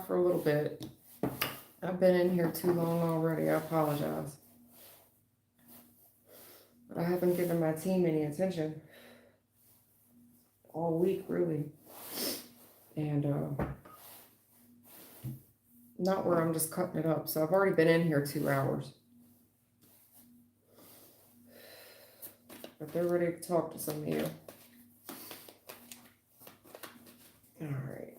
for a little bit. I've been in here too long already. I apologize. But I haven't given my team any attention all week, really. And not where I'm just cutting it up. So I've already been in here 2 hours. But they're ready to talk to some of you. All right.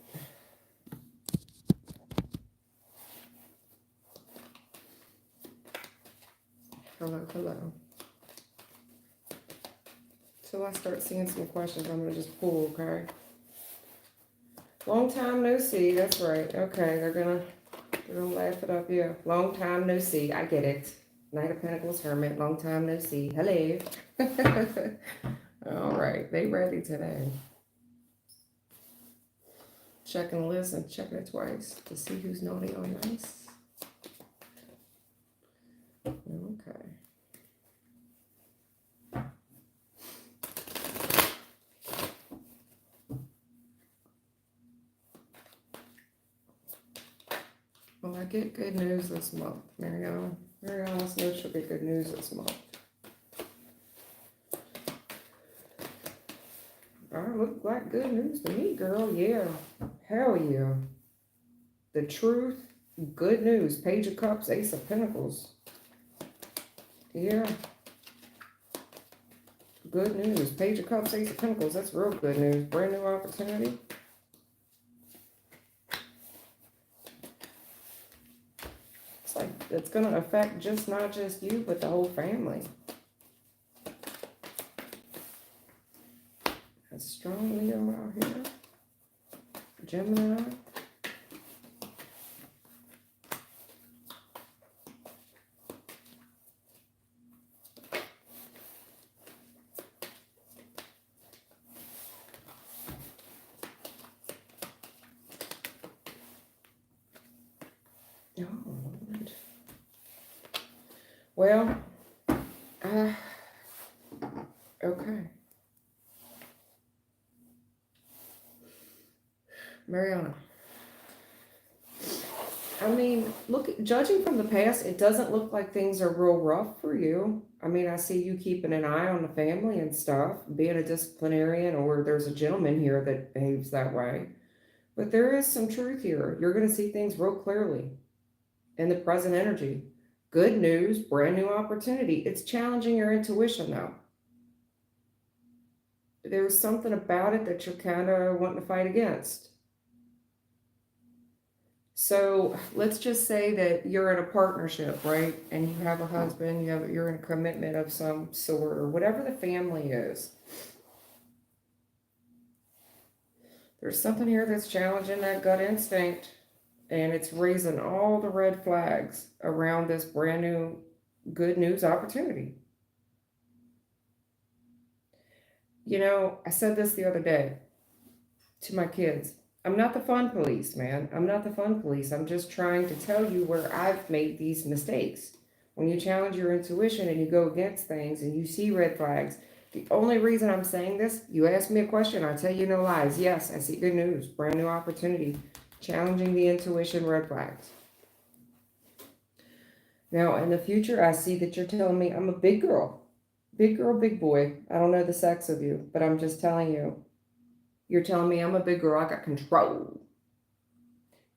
Hello, hello. Till I start seeing some questions, I'm going to just pull, okay? Long time no see. That's right. Okay, they're gonna laugh it up. Yeah. Long time no see. I get it. Knight of Pentacles, Hermit. Long time no see. Hello. All right. They ready today. Checking the list and checking it twice to see who's naughty or nice. Okay. Well, I get good news this month, Mariana. Mariana knows she'll get good news this month. I look like good news to me, girl. Yeah. Hell yeah. The truth, good news. Page of Cups, Ace of Pentacles. Yeah. Good news. Page of Cups, Ace of Pentacles. That's real good news. Brand new opportunity. It's like it's going to affect not just you, but the whole family. A strong Leo out here. Gemini. Oh, Lord. Well, okay. Mariana. I mean, judging from the past, it doesn't look like things are real rough for you. I mean, I see you keeping an eye on the family and stuff, being a disciplinarian, or there's a gentleman here that behaves that way. But there is some truth here. You're going to see things real clearly in the present energy. Good news, brand new opportunity. It's challenging your intuition, though. There's something about it that you're kind of wanting to fight against. So let's just say that you're in a partnership, right? And you have a husband, you're in a commitment of some sort, or whatever the family is. There's something here that's challenging that gut instinct, and it's raising all the red flags around this brand new good news opportunity. You know, I said this the other day to my kids. I'm not the fun police, man. I'm not the fun police. I'm just trying to tell you where I've made these mistakes. When you challenge your intuition and you go against things and you see red flags, the only reason I'm saying this, you ask me a question, I tell you no lies. Yes, I see good news, brand new opportunity, challenging the intuition, red flags. Now, in the future, I see that you're telling me I'm a big girl, big boy. I don't know the sex of you, but I'm just telling you. You're telling me I'm a big girl, I got control.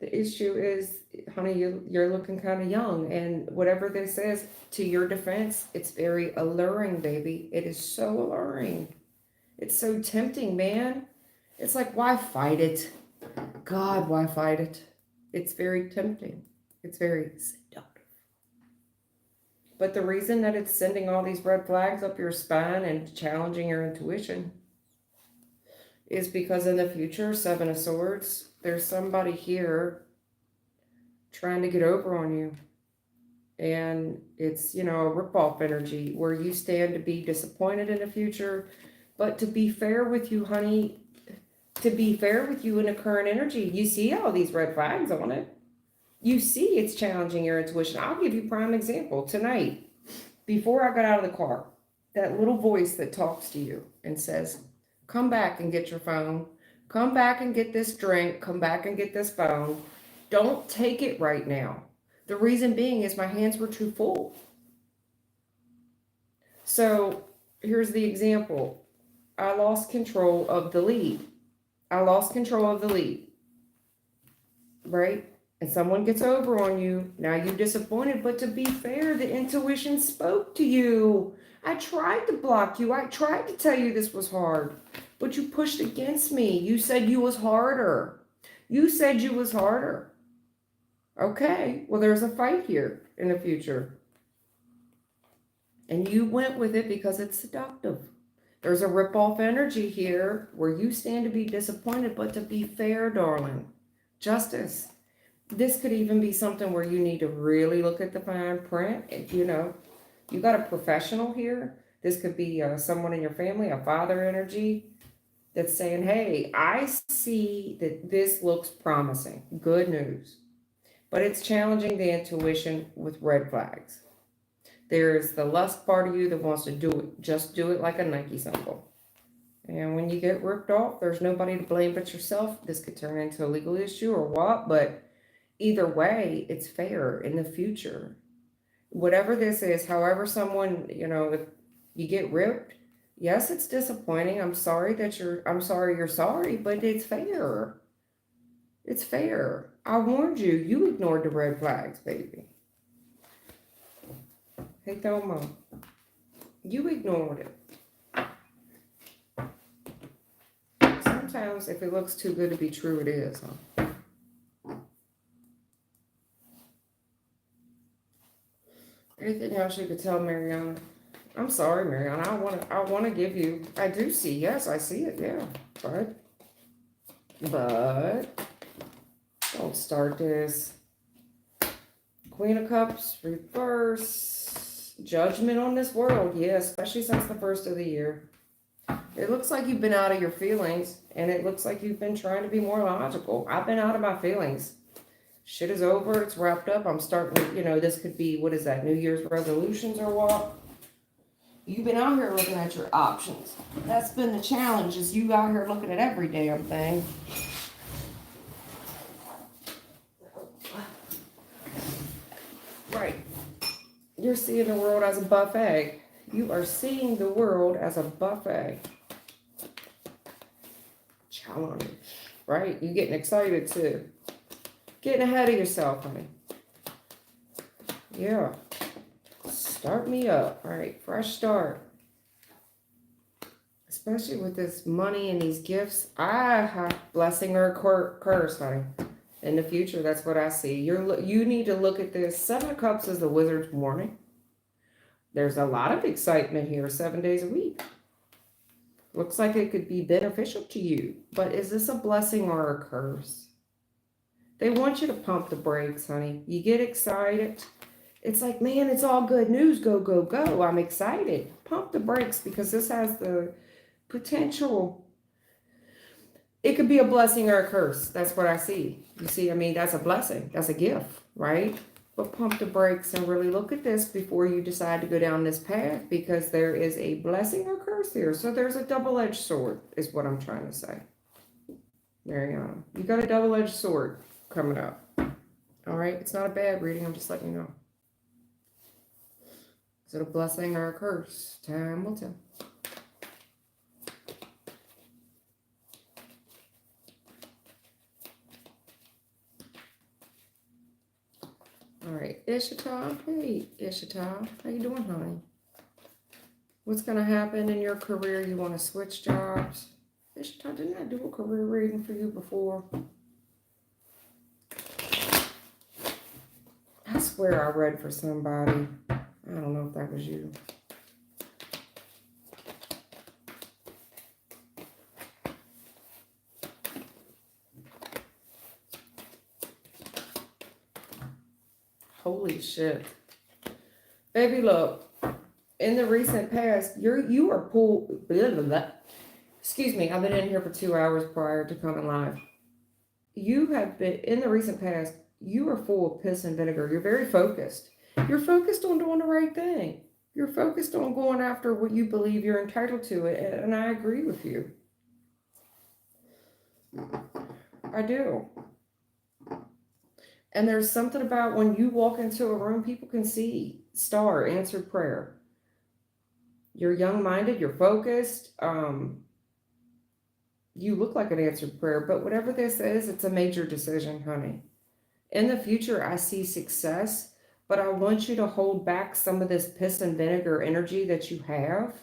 The issue is, honey, you're looking kind of young, and whatever this is, to your defense, it's very alluring, baby. It is so alluring. It's so tempting, man. It's like, why fight it? God, why fight it? It's very tempting. It's very seductive. But the reason that it's sending all these red flags up your spine and challenging your intuition is because in the future, Seven of Swords, there's somebody here trying to get over on you. And it's, you know, a rip-off energy where you stand to be disappointed in the future. But to be fair with you, honey, to be fair with you in the current energy, you see all these red flags on it. You see it's challenging your intuition. I'll give you a prime example. Tonight, before I got out of the car, that little voice that talks to you and says, come back and get your phone. Come back and get this drink. Come back and get this phone. Don't take it right now. The reason being is my hands were too full. So here's the example. I lost control of the lead. I lost control of the lead, right? And someone gets over on you. Now you're disappointed, but to be fair, the intuition spoke to you. I tried to block you. I tried to tell you this was hard, but you pushed against me. You said you was harder. You said you was harder. Okay, well, there's a fight here in the future. And you went with it because it's seductive. There's a rip-off energy here where you stand to be disappointed, but to be fair, darling, justice. This could even be something where you need to really look at the fine print. You know, you got a professional here. This could be someone in your family, a father energy, that's saying, hey, I see that this looks promising. Good news. But it's challenging the intuition with red flags. There's the lust part of you that wants to do it, just do it like a Nike symbol. And when you get ripped off, there's nobody to blame but yourself. This could turn into a legal issue or what, but either way, it's fair in the future. Whatever this is, however someone, you know, if you get ripped, yes, it's disappointing. I'm sorry you're sorry, but it's fair. It's fair. I warned you. You ignored the red flags, baby. Hey, Thelma, you ignored it. Sometimes if it looks too good to be true, it is, huh? Anything else you could tell Mariana? I'm sorry, Mariana. I want to give you. I do see. Yes, I see it. Yeah, but don't start this. Queen of Cups, reverse, judgment on this world. Yeah, especially since the first of the year. It looks like you've been out of your feelings, and it looks like you've been trying to be more logical. I've been out of my feelings. Shit is over. It's wrapped up. I'm starting, you know, this could be, what is that, New Year's resolutions or what? You've been out here looking at your options. That's been the challenge, is you out here looking at every damn thing. Right. You're seeing the world as a buffet. You are seeing the world as a buffet. Challenge. Right? You're getting excited too. Getting ahead of yourself, honey. Yeah. Start me up. All right. Fresh start. Especially with this money and these gifts. I have blessing or curse, honey. In the future, that's what I see. You need to look at this. 7 of Cups is the wizard's warning. There's a lot of excitement here 7 days a week. Looks like it could be beneficial to you. But is this a blessing or a curse? They want you to pump the brakes, honey. You get excited. It's like, man, it's all good news. Go, go, go. I'm excited. Pump the brakes because this has the potential. It could be a blessing or a curse. That's what I see. You see, I mean, that's a blessing. That's a gift, right? But pump the brakes and really look at this before you decide to go down this path, because there is a blessing or curse here. So there's a double-edged sword is what I'm trying to say. Mariana, you got a double-edged sword coming up. All right? It's not a bad reading. I'm just letting you know. Is it a blessing or a curse? Time will tell. All right, Ishita. Hey, Ishita. How you doing, honey? What's going to happen in your career? You want to switch jobs? Ishita, didn't I do a career reading for you before? I swear I read for somebody. I don't know if that was you. Holy shit. Baby, look. In the recent past, you are pulled. Excuse me, I've been in here for 2 hours prior to coming live. You have been, in the recent past, you are full of piss and vinegar. You're very focused. You're focused on doing the right thing. You're focused on going after what you believe you're entitled to, and I agree with you. I do. And there's something about when you walk into a room, people can see star, answered prayer. You're young-minded, you're focused. You look like an answered prayer, but whatever this is, it's a major decision, honey. In the future, I see success, but I want you to hold back some of this piss and vinegar energy that you have,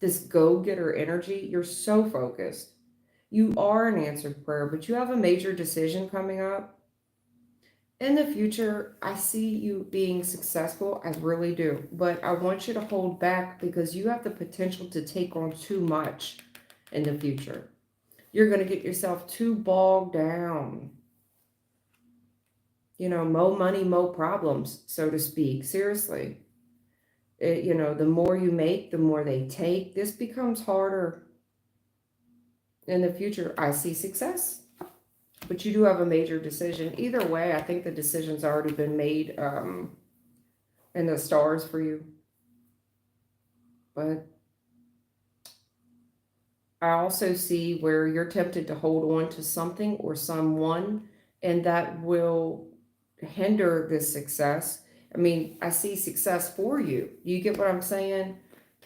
this go-getter energy. You're so focused. You are an answered prayer, but you have a major decision coming up. In the future, I see you being successful. I really do. But I want you to hold back because you have the potential to take on too much in the future. You're going to get yourself too bogged down. You know, mo money, mo problems, so to speak. Seriously. The more you make, the more they take. This becomes harder in the future. I see success. But you do have a major decision. Either way, I think the decision's already been made in the stars for you. But I also see where you're tempted to hold on to something or someone, and that will hinder this success. I mean, I see success for you. You get what I'm saying?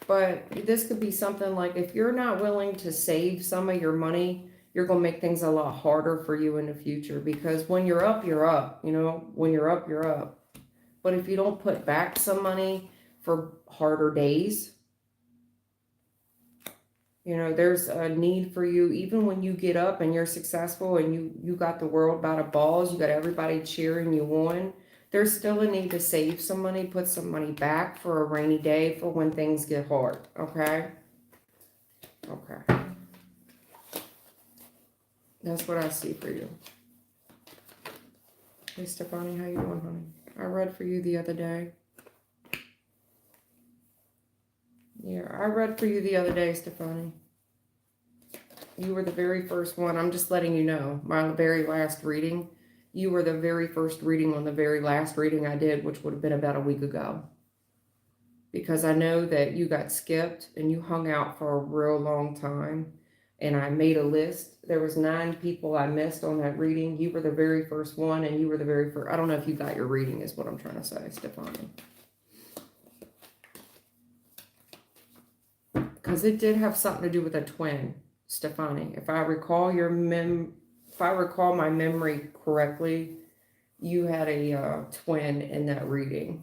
But this could be something like if you're not willing to save some of your money, you're going to make things a lot harder for you in the future, because when you're up, you're up. When you're up, you're up. But if you don't put back some money for harder days, there's a need for you. Even when you get up and you're successful and you got the world by the balls, you got everybody cheering you on, there's still a need to save some money, put some money back for a rainy day, for when things get hard. Okay? Okay. That's what I see for you. Hey, Stephanie, how you doing, honey? I read for you the other day. Yeah, I read for you the other day, Stephanie. You were the very first one. I'm just letting you know. My very last reading. You were the very first reading on the very last reading I did, which would have been about a week ago. Because I know that you got skipped and you hung out for a real long time. And I made a list. There was 9 people I missed on that reading. You were the very first one, and you were the very first. I don't know if you got your reading, is what I'm trying to say, Stephanie. Because it did have something to do with a twin, Stephanie. If I recall my memory correctly, you had a twin in that reading.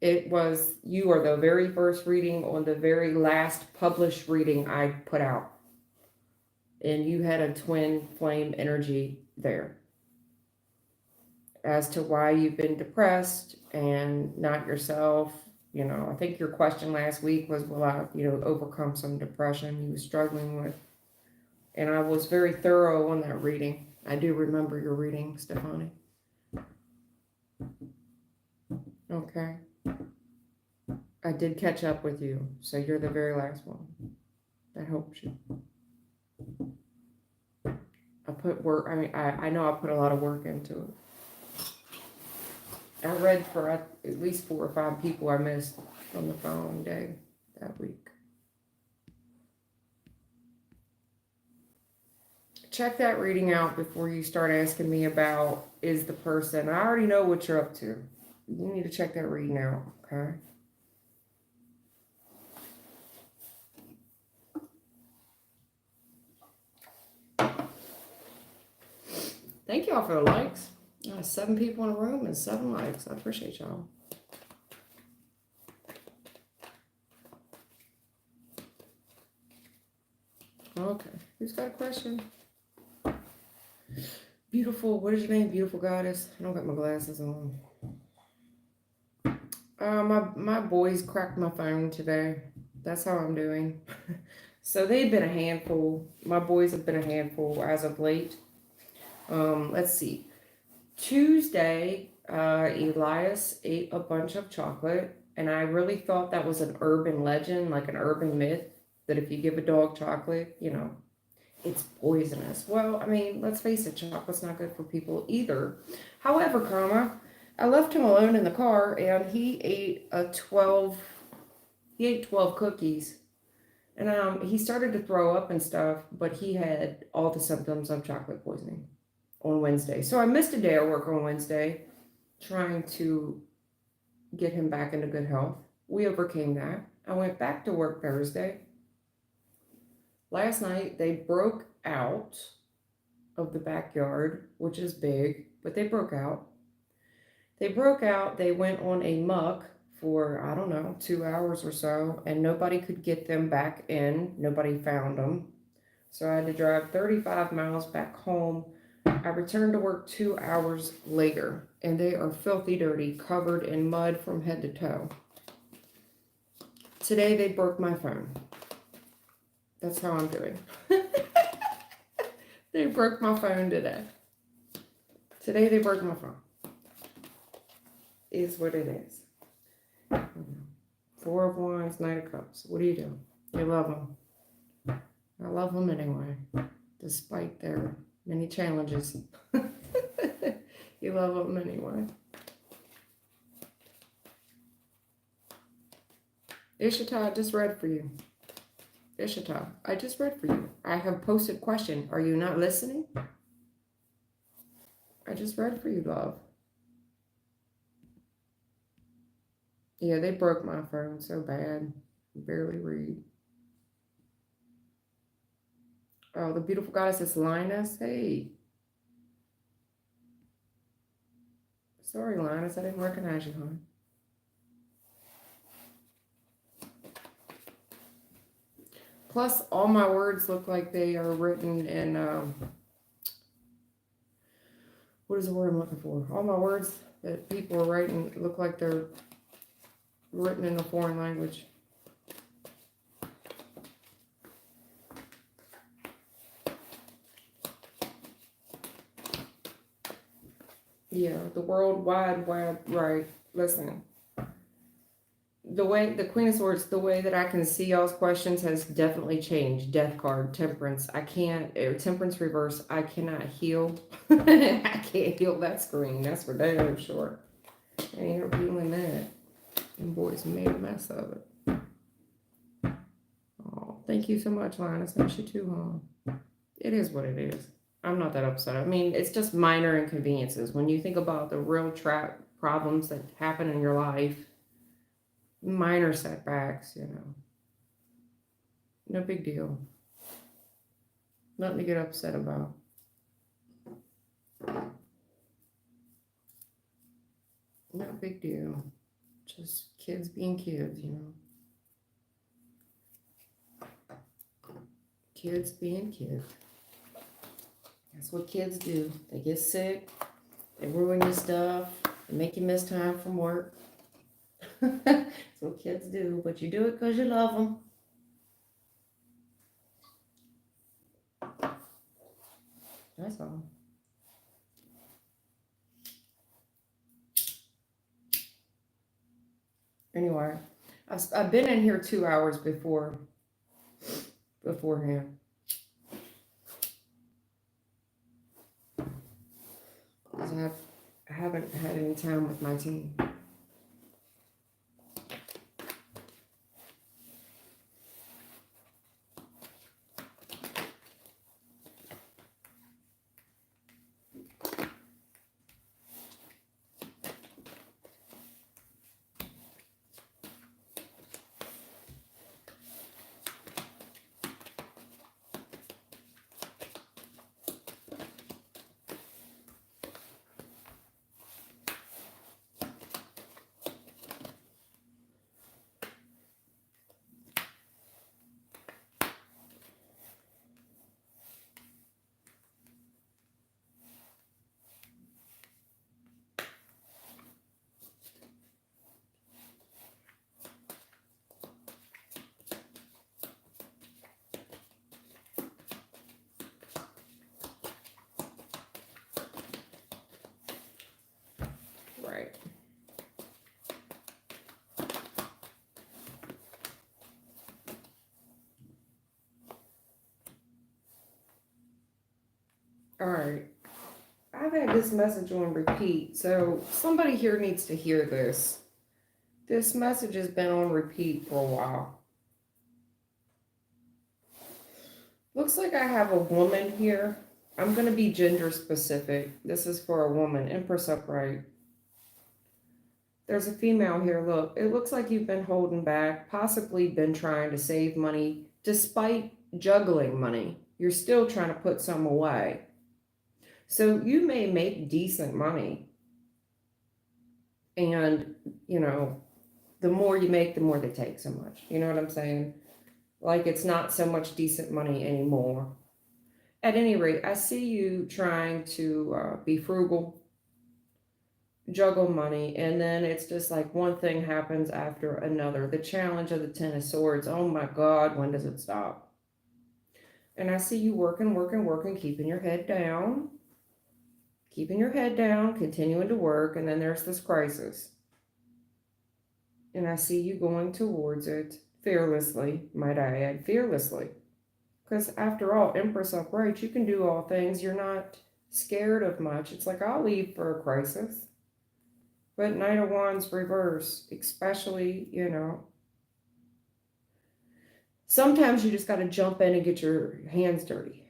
You are the very first reading on the very last published reading I put out. And you had a twin flame energy there. As to why you've been depressed and not yourself. I think your question last week was, will I, overcome some depression you were struggling with? And I was very thorough on that reading. I do remember your reading, Stephanie. Okay. I did catch up with you, so you're the very last one. That helps you. I put work, I know I put a lot of work into it. I read for at least 4 or 5 people I missed on the following day that week. Check that reading out before you start asking me about, is the person. I already know what you're up to. You need to check that reading out, okay? Thank y'all for the likes. 7 people in the room and 7 likes. I appreciate y'all. Okay, who's got a question? Beautiful, what is your name? Beautiful goddess. I don't got my glasses on. My boys cracked my phone today. That's how I'm doing. So they've been a handful. My boys have been a handful as of late. Let's see. Tuesday, Elias ate a bunch of chocolate, and I really thought that was an urban legend, like an urban myth, that if you give a dog chocolate, it's poisonous. Well, let's face it, chocolate's not good for people either. However, I left him alone in the car, and he ate 12 cookies, and he started to throw up and stuff, but he had all the symptoms of chocolate poisoning. on Wednesday. So I missed a day of work on Wednesday, trying to get him back into good health. We overcame that. I went back to work Thursday. Last night, they broke out of the backyard, which is big, but they broke out. They went on a muck for, I don't know, 2 hours or so, and nobody could get them back in. Nobody found them. So I had to drive 35 miles back home. I returned to work 2 hours later, and they are filthy dirty, covered in mud from head to toe. Today they broke my phone. That's how I'm doing. They broke my phone today. Today they broke my phone. Is what it is. 4 of Wands, Knight of Cups. What do you do? You love them. I love them anyway, despite their many challenges. You love them anyway. Ishita, I just read for you. Ishita, I just read for you. I have posted question. Are you not listening? I just read for you, love. Yeah, they broke my phone so bad. I barely read. Oh, the beautiful goddess is Linus. Hey. Sorry, Linus. I didn't recognize you, hon. Plus, all my words look like they are written in, what is the word I'm looking for? All my words that people are writing look like they're written in a foreign language. Yeah, the world wide, right. Listen, the way, the Queen of Swords, the way that I can see y'all's questions has definitely changed. Death card, Temperance. I can't, Temperance reverse, I cannot heal. I can't heal that screen. That's for damn sure. Ain't no healing that. Them boys made a mess of it. Oh, thank you so much, Linus. Miss you too, huh? It is what it is. I'm not that upset. I mean, it's just minor inconveniences. When you think about the real trap problems that happen in your life, minor setbacks, you know. No big deal. Nothing to get upset about. No big deal. Just kids being kids, you know. Kids being kids. That's what kids do. They get sick. They ruin your stuff. They make you miss time from work. That's what kids do. But you do it because you love them. That's all. Anyway, I've been in here 2 hours beforehand. Because I haven't had any time with my team. Right. All right. I've had this message on repeat, so somebody here needs to hear this. This message has been on repeat for a while. Looks like I have a woman here I'm going to be gender specific. This is for a woman. Empress upright. There's a female here. Look, it looks like you've been holding back, possibly been trying to save money despite juggling money. You're still trying to put some away. So you may make decent money. And, you know, the more you make, the more they take so much. You know what I'm saying? Like it's not so much decent money anymore. At any rate, I see you trying to be frugal, juggle money, and then it's just like one thing happens after another. The challenge of the Ten of Swords. Oh my God, when does it stop? And I see you working, working, working, keeping your head down, continuing to work, and then there's this crisis. And I see you going towards it fearlessly, might I add, fearlessly. Because after all, Empress upright, you can do all things. You're not scared of much. It's like, I'll leave for a crisis. But Knight of Wands reverse, especially, you know, sometimes you just got to jump in and get your hands dirty.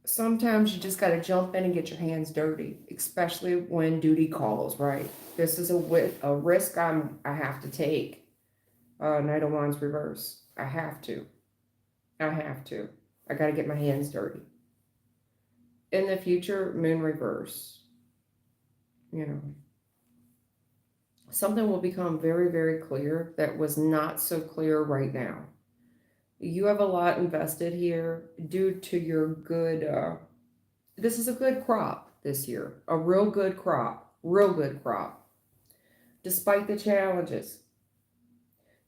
Sometimes you just got to jump in and get your hands dirty, especially when duty calls, right? This is a risk I have to take. Knight of Wands reverse. I have to. I got to get my hands dirty. In the future, Moon reverse. You know, something will become very, very clear that was not so clear right now. You have a lot invested here due to your good, this is a good crop this year. A real good crop. Despite the challenges.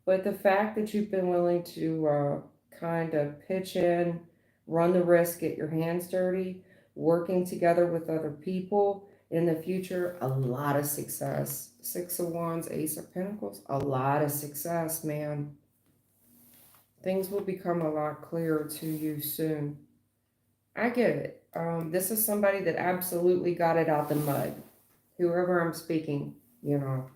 But the fact that you've been willing to kind of pitch in, run the risk, get your hands dirty, working together with other people in the future, a lot of success. Six of Wands, Ace of Pentacles, a lot of success, man. Things will become a lot clearer to you soon. I get it. This is somebody that absolutely got it out the mud. Whoever I'm speaking, you know.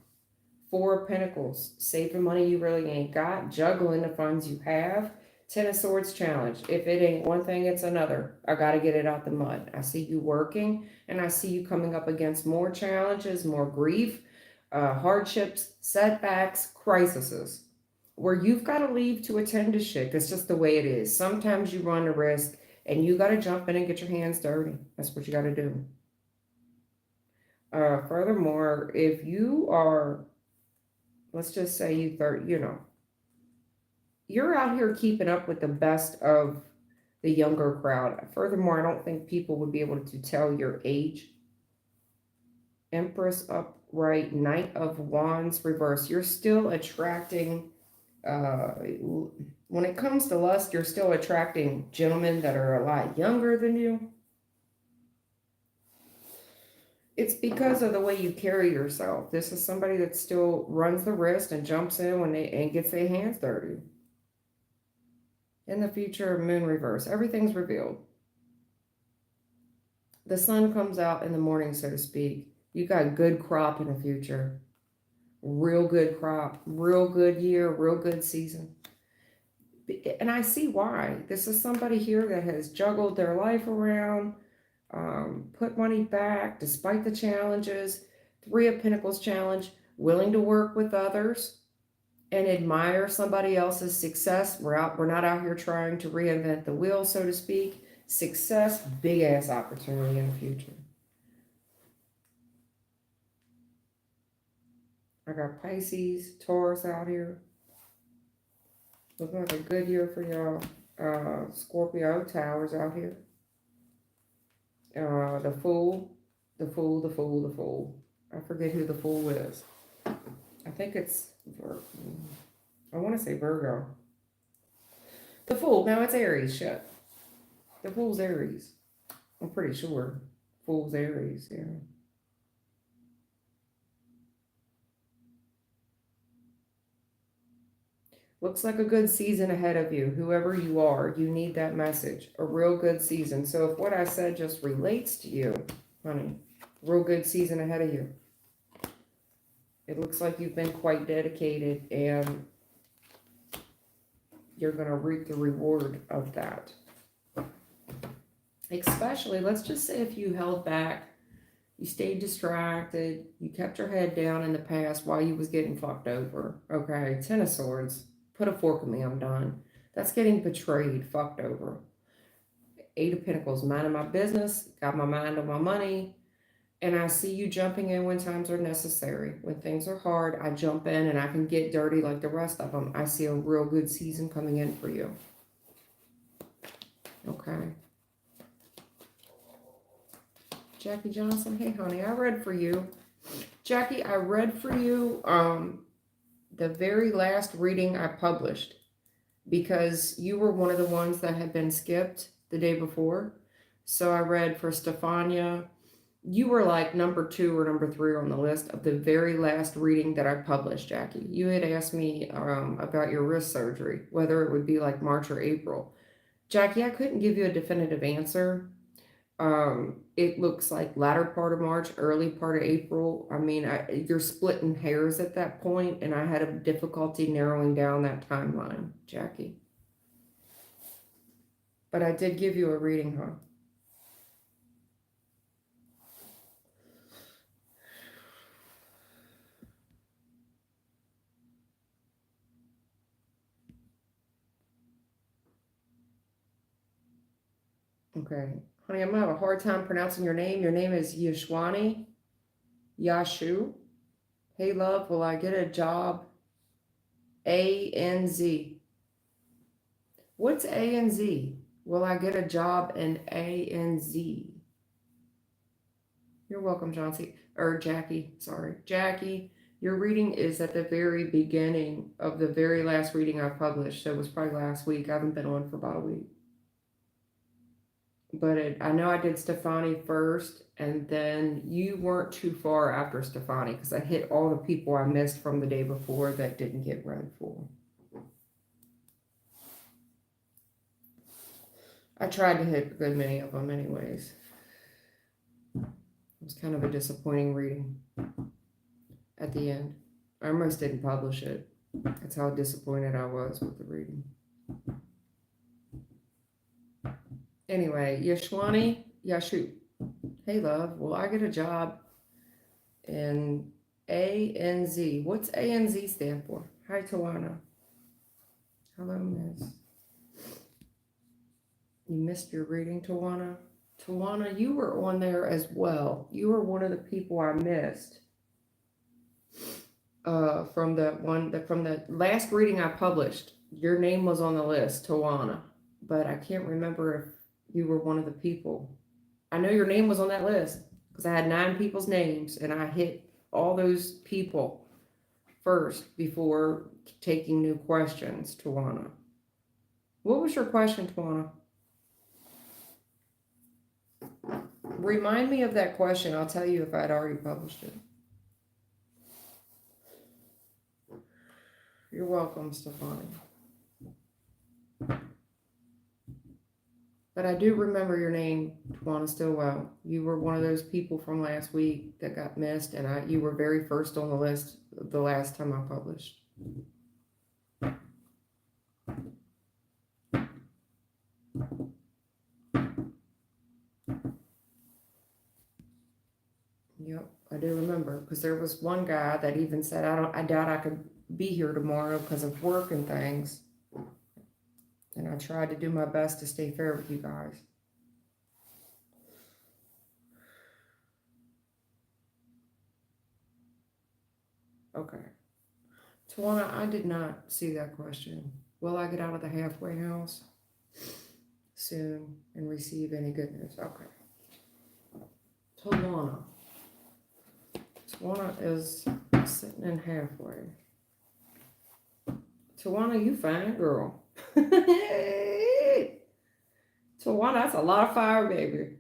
Four of Pentacles, saving money you really ain't got, juggling the funds you have. Ten of Swords challenge. If it ain't one thing, it's another. I got to get it out the mud. I see you working, and I see you coming up against more challenges, more grief, hardships, setbacks, crises, where you've got to leave to attend to shit. That's just the way it is. Sometimes you run a risk, and you got to jump in and get your hands dirty. That's what you got to do. Furthermore, if you are, let's just say you're out here keeping up with the best of the younger crowd. Furthermore, I don't think people would be able to tell your age. Empress upright, Knight of Wands reverse. You're still attracting, when it comes to lust, you're still attracting gentlemen that are a lot younger than you. It's because of the way you carry yourself. This is somebody that still runs the risk and jumps in and gets their hands dirty. In the future, Moon reverse. Everything's revealed. The sun comes out in the morning, so to speak. You got good crop in the future. Real good crop. Real good year. Real good season. And I see why. This is somebody here that has juggled their life around, put money back despite the challenges. Three of Pentacles challenge. Willing to work with others and admire somebody else's success. We're not out here trying to reinvent the wheel, so to speak. Success, big ass opportunity in the future. I got Pisces, Taurus out here. Looking like a good year for y'all. Scorpio, Towers out here. The Fool. I forget who the Fool is. I think it's I want to say Virgo. The Fool. No, it's Aries. Shit. The Fool's Aries. I'm pretty sure. Fool's Aries. Yeah. Looks like a good season ahead of you. Whoever you are, you need that message. A real good season. So if what I said just relates to you, honey, real good season ahead of you. It looks like you've been quite dedicated and you're going to reap the reward of that. Especially, let's just say if you held back, you stayed distracted, you kept your head down in the past while you was getting fucked over. Okay, Ten of Swords. Put a fork in me, I'm done. That's getting betrayed, fucked over. Eight of Pentacles, minding my business, got my mind on my money, and I see you jumping in when times are necessary. When things are hard, I jump in and I can get dirty like the rest of them. I see a real good season coming in for you. Okay. Jackie Johnson, hey honey, I read for you. Jackie, I read for you the very last reading I published because you were one of the ones that had been skipped the day before. So I read for Stefania. You were like number 2 or number 3 on the list of the very last reading that I published, Jackie. You had asked me about your wrist surgery, whether it would be like March or April. Jackie, I couldn't give you a definitive answer. It looks like latter part of March, early part of April. I mean, you're splitting hairs at that point, and I had a difficulty narrowing down that timeline, Jackie. But I did give you a reading, huh? Okay. Honey, I'm gonna have a hard time pronouncing your name. Your name is Yashwani. Yashu. Hey, love, will I get a job? A-N-Z. What's A-N-Z? Will I get a job in A-N-Z? You're welcome, Jackie. Sorry. Jackie, your reading is at the very beginning of the very last reading I published. So it was probably last week. I haven't been on for about a week. But I know I did Stefani first, and then you weren't too far after Stefani because I hit all the people I missed from the day before that didn't get read for. I tried to hit a good many of them anyways. It was kind of a disappointing reading at the end. I almost didn't publish it. That's how disappointed I was with the reading. Anyway, Yashwani, Yashu. Hey, love. Will I get a job in A-N-Z? What's A-N-Z stand for? Hi, Tawana. Hello, miss. You missed your reading, Tawana? Tawana, you were on there as well. You were one of the people I missed from the last reading I published. Your name was on the list, Tawana, but I can't remember if you were one of the people. I know your name was on that list because I had 9 people's names and I hit all those people first before taking new questions, Tawana. What was your question, Tawana? Remind me of that question. I'll tell you if I'd already published it. You're welcome, Stefani. But I do remember your name, Tawana, still well. You were one of those people from last week that got missed, and you were very first on the list the last time I published. Yep, I do remember, because there was one guy that even said, I doubt I could be here tomorrow because of work and things. And I tried to do my best to stay fair with you guys. Okay. Tawana, I did not see that question. Will I get out of the halfway house soon and receive any good news? Okay. Tawana. Tawana is sitting in halfway. Tawana, you fine girl. Tawana, that's a lot of fire, baby.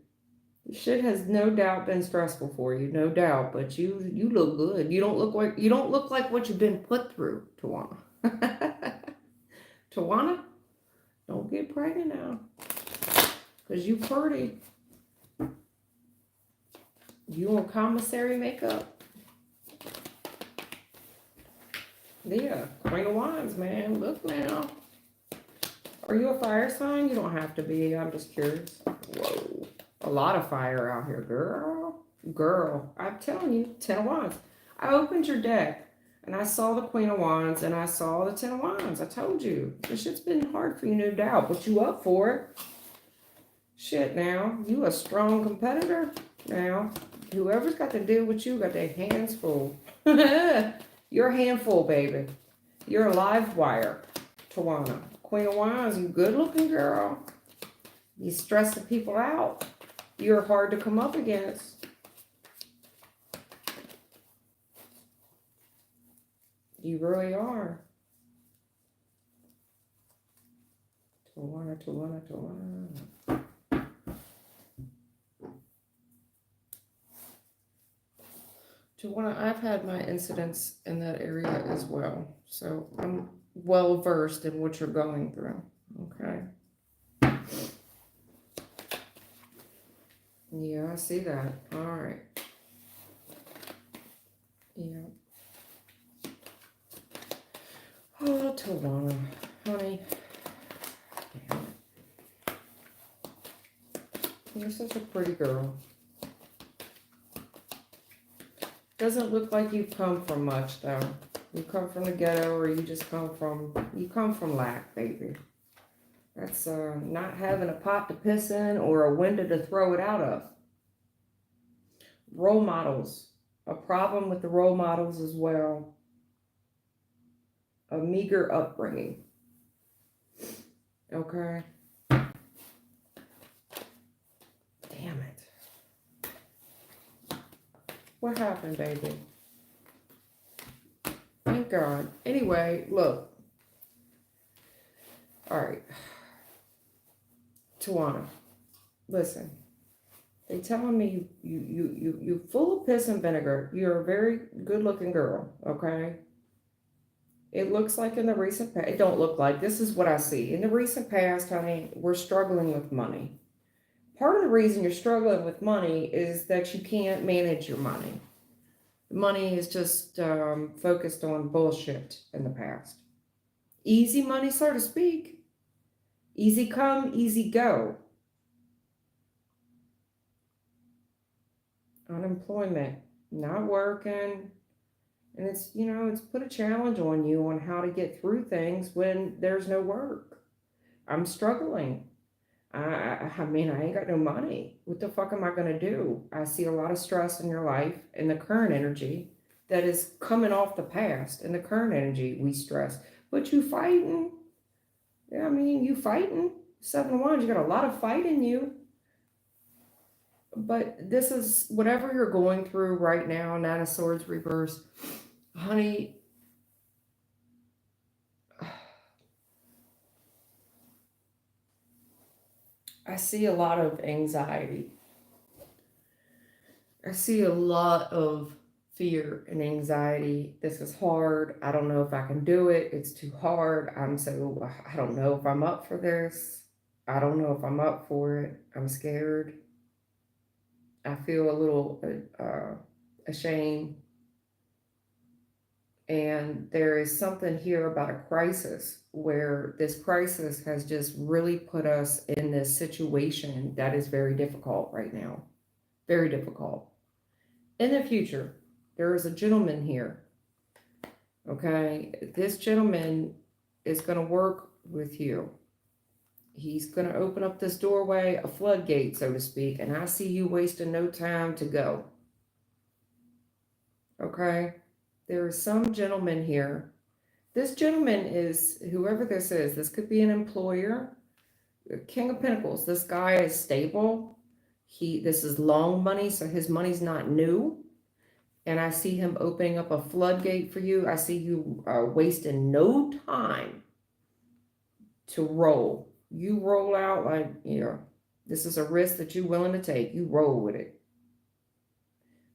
This shit has no doubt been stressful for you, no doubt. But you look good. You don't look like what you've been put through, Tawana. Tawana, don't get pregnant now, cause you pretty. You on commissary makeup? Yeah, Queen of Wands, man. Look now. Are you a fire sign? You don't have to be. I'm just curious. Whoa. lot of fire out here, girl. Girl, I'm telling you, Ten of Wands. I opened your deck and I saw the Queen of Wands and I saw the Ten of Wands. I told you. This shit's been hard for you, no doubt, but you up for it. Shit now. You a strong competitor now. Whoever's got to deal with you got their hands full. You're a handful, baby. You're a live wire, Tawana. Queen of Wands, you good looking girl. You stressing people out. You're hard to come up against. You really are. Tawana, Tawana, Tawana. Tawana, I've had my incidents in that area as well. So I'm well versed in what you're going through. Okay. Yeah, I see that. All right. Yeah. Oh, Tawana, honey. Damn it. You're such a pretty girl. Doesn't look like you've come from much, though. You come from the ghetto, or you just come from lack, baby. That's not having a pot to piss in or a window to throw it out of. Role models. A problem with the role models as well. A meager upbringing. Okay. Damn it. What happened, baby? Thank God. Anyway, look. All right. Tawana, listen. They telling me you full of piss and vinegar. You're a very good looking girl, okay? It looks like in the recent past, it don't look like, this is what I see. In the recent past, honey, we're struggling with money. Part of the reason you're struggling with money is that you can't manage your money. Money is just focused on bullshit in the past. Easy money, so to speak. Easy come, easy go. Unemployment, not working. And it's, it's put a challenge on you on how to get through things when there's no work. I'm struggling. I mean, I ain't got no money. What the fuck am I going to do? I see a lot of stress in your life, in the current energy that is coming off the past. In the current energy, we stress. But you fighting. Yeah, I mean, you fighting. 7 of Wands, you got a lot of fight in you. But this is, whatever you're going through right now, 9 of Swords reverse, honey, I see a lot of anxiety. I see a lot of fear and anxiety. This is hard. I don't know if I can do it. It's too hard. I don't know if I'm up for this. I don't know if I'm up for it. I'm scared. I feel a little ashamed. And there is something here about a crisis, where this crisis has just really put us in this situation that is very difficult right now. Very difficult. In the future, there is a gentleman here. Okay, this gentleman is going to work with you. He's going to open up this doorway, a floodgate, so to speak, and I see you wasting no time to go. Okay, there is some gentleman here. This gentleman is, whoever this is, this could be an employer. King of Pentacles, this guy is stable. This is long money, so his money's not new. And I see him opening up a floodgate for you. I see you wasting no time to roll. You roll out like, this is a risk that you're willing to take. You roll with it.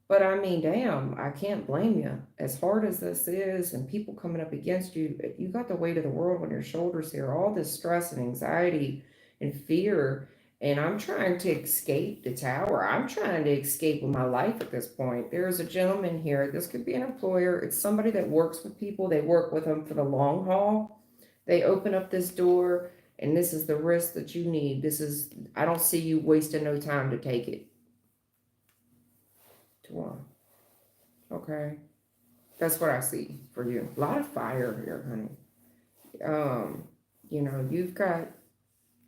But I mean, damn, I can't blame you. As hard as this is, and people coming up against you, you got the weight of the world on your shoulders here. All this stress and anxiety and fear. And I'm trying to escape the tower. I'm trying to escape with my life at this point. There's a gentleman here. This could be an employer. It's somebody that works with people. They work with them for the long haul. They open up this door. And this is the risk that you need. I don't see you wasting no time to take it. Okay. That's what I see for you. A lot of fire here, honey. You've got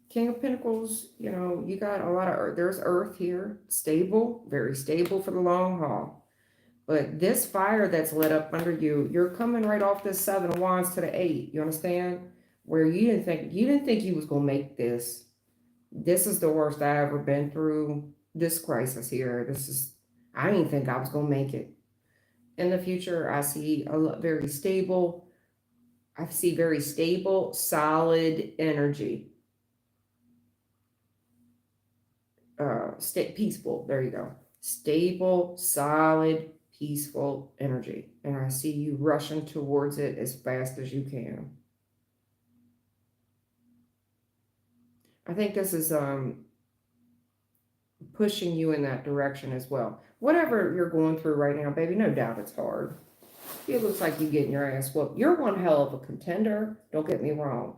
King of Pentacles, you got a lot of earth. There's earth here. Stable, very stable for the long haul. But this fire that's lit up under you, you're coming right off this 7 of Wands to the 8. You understand? Where you didn't think you was gonna make this. This is the worst I ever been through. This crisis here. I didn't think I was gonna make it. In the future, I see very stable. I see very stable, solid energy. Peaceful. There you go. Stable, solid, peaceful energy. And I see you rushing towards it as fast as you can. I think this is pushing you in that direction as well. Whatever you're going through right now, baby, no doubt it's hard. It looks like you getting your ass whooped. You're one hell of a contender. Don't get me wrong.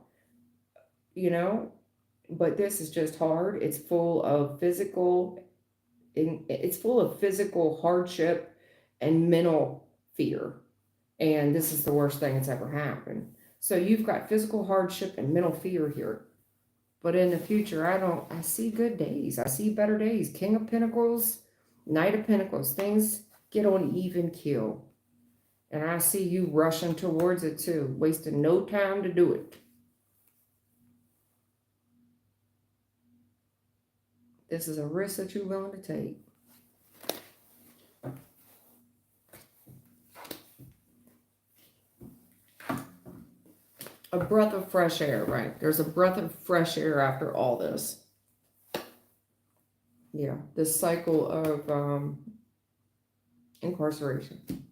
But this is just hard. It's full of physical hardship and mental fear. And this is the worst thing that's ever happened. So you've got physical hardship and mental fear here. But in the future, I see good days. I see better days. King of Pentacles, Knight of Pentacles. Things get on even keel. And I see you rushing towards it too, wasting no time to do it. This is a risk that you're willing to take. A breath of fresh air, right? There's a breath of fresh air after all this. Yeah, this cycle of incarceration.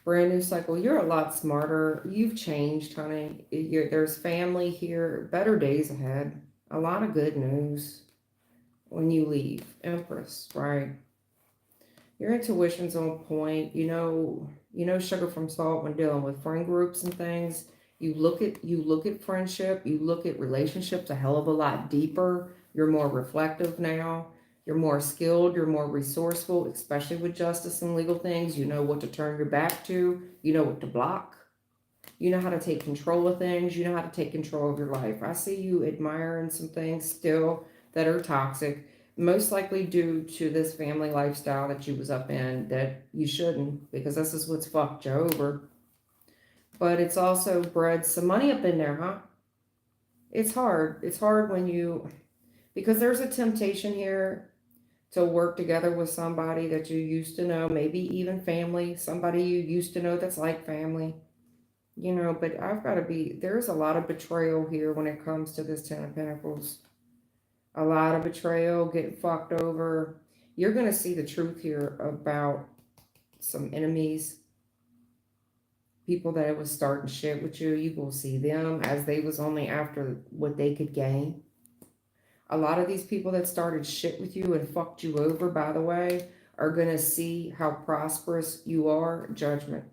Brand new cycle. You're a lot smarter. You've changed, honey. There's family here. Better days ahead. A lot of good news when you leave. Empress, right? Your intuition's on point. You know sugar from salt when dealing with friend groups and things. You look at friendship. You look at relationships a hell of a lot deeper. You're more reflective now. You're more skilled, you're more resourceful, especially with justice and legal things. You know what to turn your back to. You know what to block. You know how to take control of things. You know how to take control of your life. I see you admiring some things still that are toxic, most likely due to this family lifestyle that you was up in that you shouldn't, because this is what's fucked you over. But it's also bred some money up in there, huh? It's hard. It's hard because there's a temptation here to work together with somebody that you used to know, maybe even family, somebody you used to know that's like family, but there's a lot of betrayal here when it comes to this 10 of Pentacles. A lot of betrayal, getting fucked over. You're going to see the truth here about some enemies, people that was starting shit with you. You will see them as they was only after what they could gain. A lot of these people that started shit with you and fucked you over, by the way, are going to see how prosperous you are. Judgment.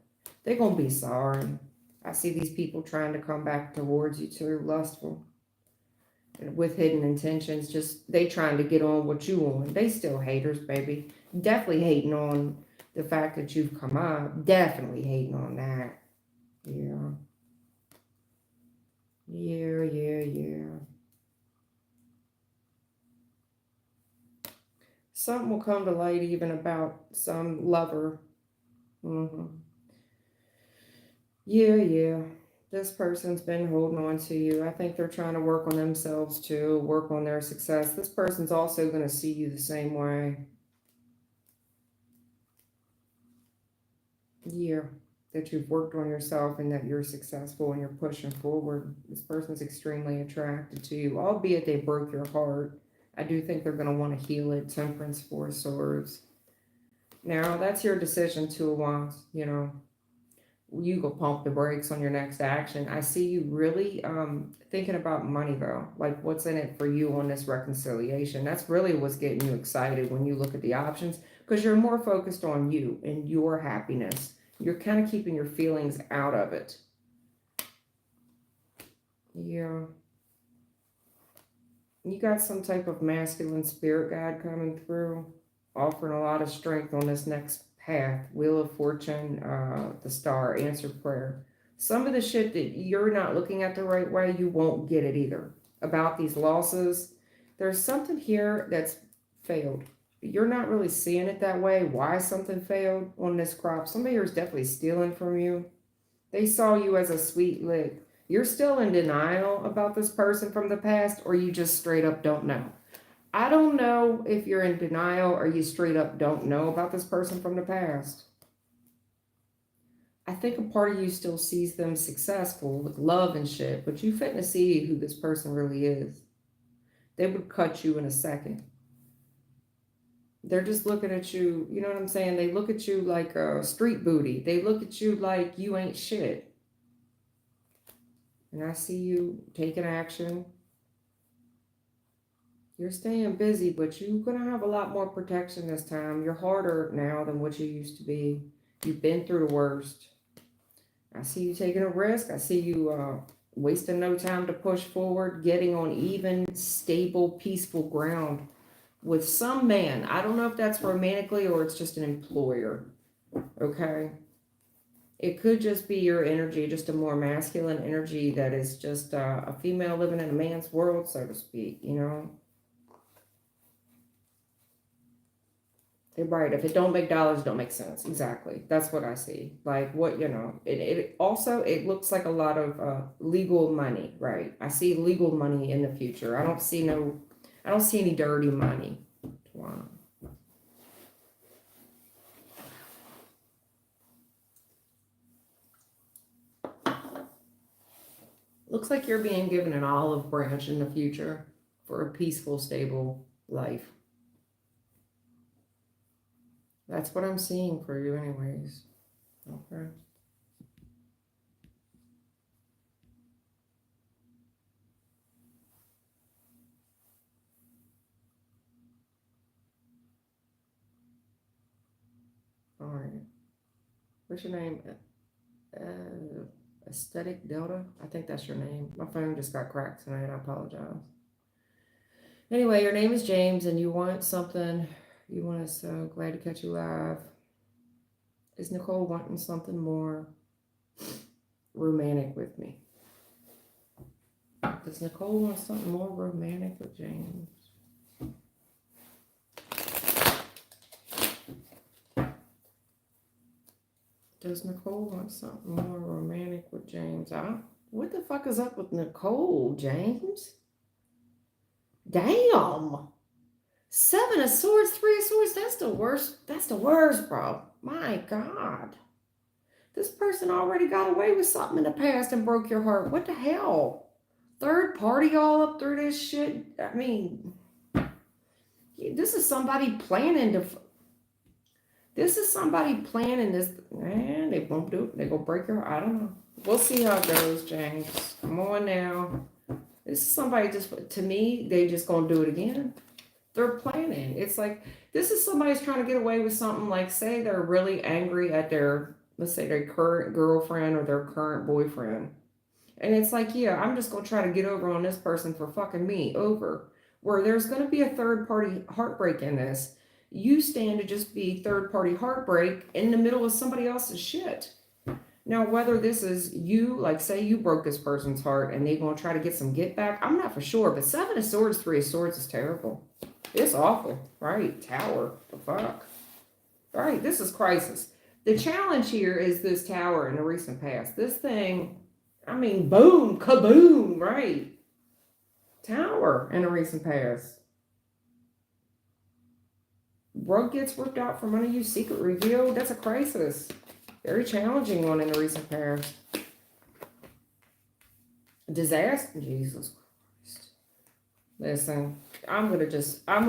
They're going to be sorry. I see these people trying to come back towards you too, lustful. And with hidden intentions, just they trying to get on what you on. They still haters, baby. Definitely hating on the fact that you've come up. Definitely hating on that. Yeah. Yeah. Something will come to light even about some lover. Yeah. This person's been holding on to you. I think they're trying to work on themselves too, work on their success. This person's also going to see you the same way. Yeah, that you've worked on yourself and that you're successful and you're pushing forward. This person's extremely attracted to you, albeit they broke your heart. I do think they're going to want to heal it. Temperance, Four of Swords. Now, that's your decision, Two of Wands. You go pump the brakes on your next action. I see you really thinking about money, though. Like, what's in it for you on this reconciliation? That's really what's getting you excited when you look at the options, because you're more focused on you and your happiness. You're kind of keeping your feelings out of it. Yeah. You got some type of masculine spirit guide coming through, offering a lot of strength on this next path. Wheel of Fortune, the star, answered prayer. Some of the shit that you're not looking at the right way, you won't get it either. About these losses, there's something here that's failed. You're not really seeing it that way. Why something failed on this crop? Somebody here is definitely stealing from you. They saw you as a sweet lick. You're still in denial about this person from the past, or you just straight up don't know. I don't know if you're in denial or you straight up don't know about this person from the past. I think a part of you still sees them successful with love and shit, but you fitting to see who this person really is. They would cut you in a second. They're just looking at you, you know what I'm saying? They look at you like a street booty. They look at you like you ain't shit. And I see you taking action. You're staying busy, but you're going to have a lot more protection this time. You're harder now than what you used to be. You've been through the worst. I see you taking a risk. I see you wasting no time to push forward, getting on even, stable, peaceful ground with some man. I don't know if that's romantically or it's just an employer. Okay? It could just be your energy, just a more masculine energy that is just a female living in a man's world, so to speak, you know? Right. If it don't make dollars, don't make sense. Exactly. That's what I see. Like what, you know, it also, it looks like a lot of legal money, right? I see legal money in the future. I don't see any dirty money. Wow. Looks like you're being given an olive branch in the future for a peaceful, stable life. That's what I'm seeing for you anyways. Okay. All right. What's your name? Aesthetic Delta? I think that's your name. My phone just got cracked tonight. I apologize. Anyway, your name is James and you want something. You want us, so glad to catch you live. Is Nicole wanting something more romantic with me? Does Nicole want something more romantic with James? Does Nicole want something more romantic with James? What the fuck is up with Nicole, James? Damn. 7 of Swords, 3 of Swords. That's the worst. That's the worst, bro. My God. This person already got away with something in the past and broke your heart. What the hell? Third party all up through this shit. I mean, this is somebody planning to. This is somebody planning this. Man, they won't do it. They gonna break your heart. I don't know. We'll see how it goes, James. Come on now. This is somebody just, to me, they just gonna do it again. They're planning. It's like, this is somebody's trying to get away with something. Like, say they're really angry at their, let's say their current girlfriend or their current boyfriend. And it's like, yeah, I'm just going to try to get over on this person for fucking me over. Where there's going to be a third party heartbreak in this. You stand to just be third party heartbreak in the middle of somebody else's shit. Now, whether this is you, like say you broke this person's heart and they're going to try to get some get back, I'm not for sure. But 7 of Swords, 3 of Swords is terrible. It's awful, right? Tower, the fuck. Right, this is crisis. The challenge here is this tower in the recent past. This thing, I mean, boom, kaboom, right? Tower in the recent past. Rug gets ripped out from under you, secret revealed. That's a crisis. Very challenging one in the recent past. Disaster, Jesus Christ. Listen, I'm gonna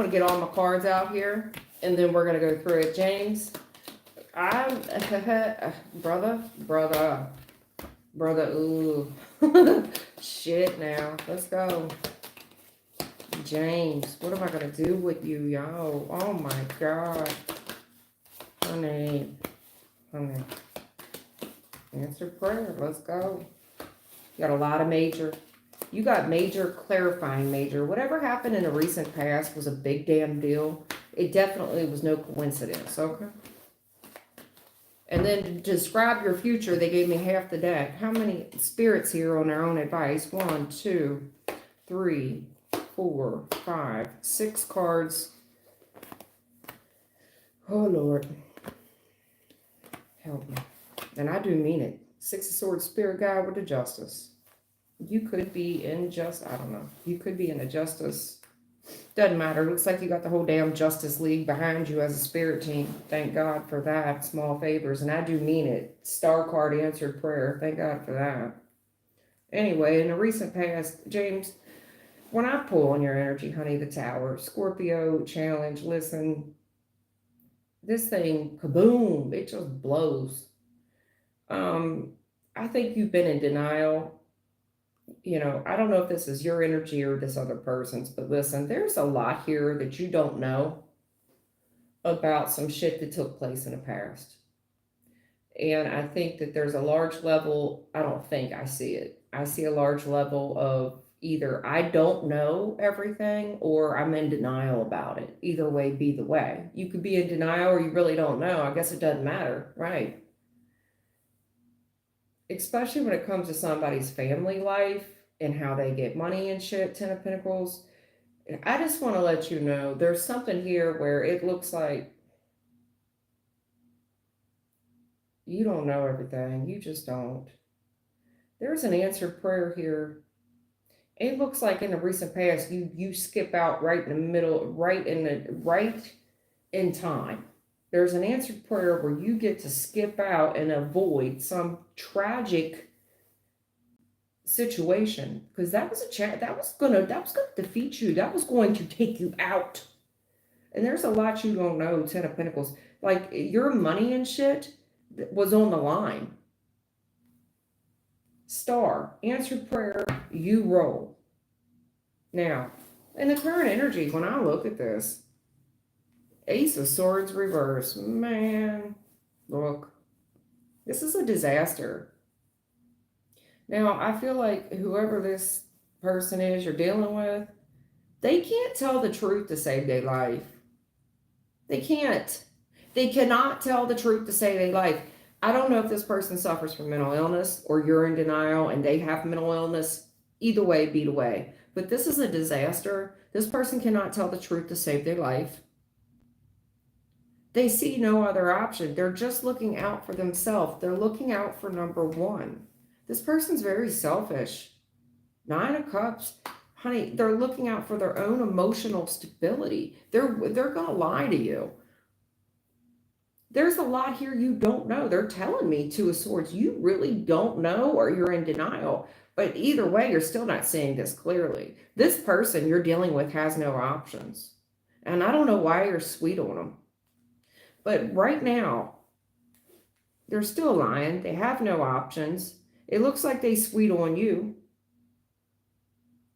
get all my cards out here, and then we're gonna go through it. James, brother, ooh. Shit now. Let's go. James, what am I gonna do with you, y'all? Oh my God. Honey. Answer prayer. Let's go. You got a lot of major. You got major, clarifying major. Whatever happened in the recent past was a big damn deal. It definitely was no coincidence, okay? And then to describe your future, they gave me half the deck. How many spirits here on their own advice? 1, 2, 3, 4, 5, 6 cards. Oh, Lord. Help me. And I do mean it. 6 of Swords, Spirit Guide with the Justice. You could be in I don't know. You could be in a justice. Doesn't matter. Looks like you got the whole damn Justice League behind you as a spirit team. Thank God for that. Small favors. And I do mean it. Star card, answered prayer. Thank God for that. Anyway, in the recent past, James, when I pull on your energy, honey, the Tower, Scorpio, challenge, listen, this thing, kaboom, it just blows. I think you've been in denial. You know, I don't know if this is your energy or this other person's, but listen, there's a lot here that you don't know about some shit that took place in the past. And I think that there's a large level, I don't think, I see it. I see a large level of either I don't know everything or I'm in denial about it. Either way be the way. You could be in denial or you really don't know. I guess it doesn't matter, right? Especially when it comes to somebody's family life and how they get money and shit, 10 of Pentacles. I just want to let you know there's something here where it looks like you don't know everything. You just don't. There's an answered prayer here. It looks like in the recent past you skip out right in the middle, right in time. There's an answered prayer where you get to skip out and avoid some tragic situation, because that was that was gonna defeat you. That was going to take you out. And there's a lot you don't know, 10 of Pentacles. Like your money and shit was on the line. Star, answered prayer, you roll. Now, in the current energy, when I look at this, Ace of Swords reverse, man, look, this is a disaster. Now, I feel like whoever this person is you're dealing with, they can't tell the truth to save their life. They can't. They cannot tell the truth to save their life. I don't know if this person suffers from mental illness or you're in denial and they have mental illness. Either way, be the way. But this is a disaster. This person cannot tell the truth to save their life. They see no other option. They're just looking out for themselves. They're looking out for number one. This person's very selfish. 9 of Cups. Honey, they're looking out for their own emotional stability. They're going to lie to you. There's a lot here you don't know. They're telling me 2 of Swords. You really don't know or you're in denial. But either way, you're still not seeing this clearly. This person you're dealing with has no options. And I don't know why you're sweet on them. But right now, they're still lying. They have no options. It looks like they sweet on you.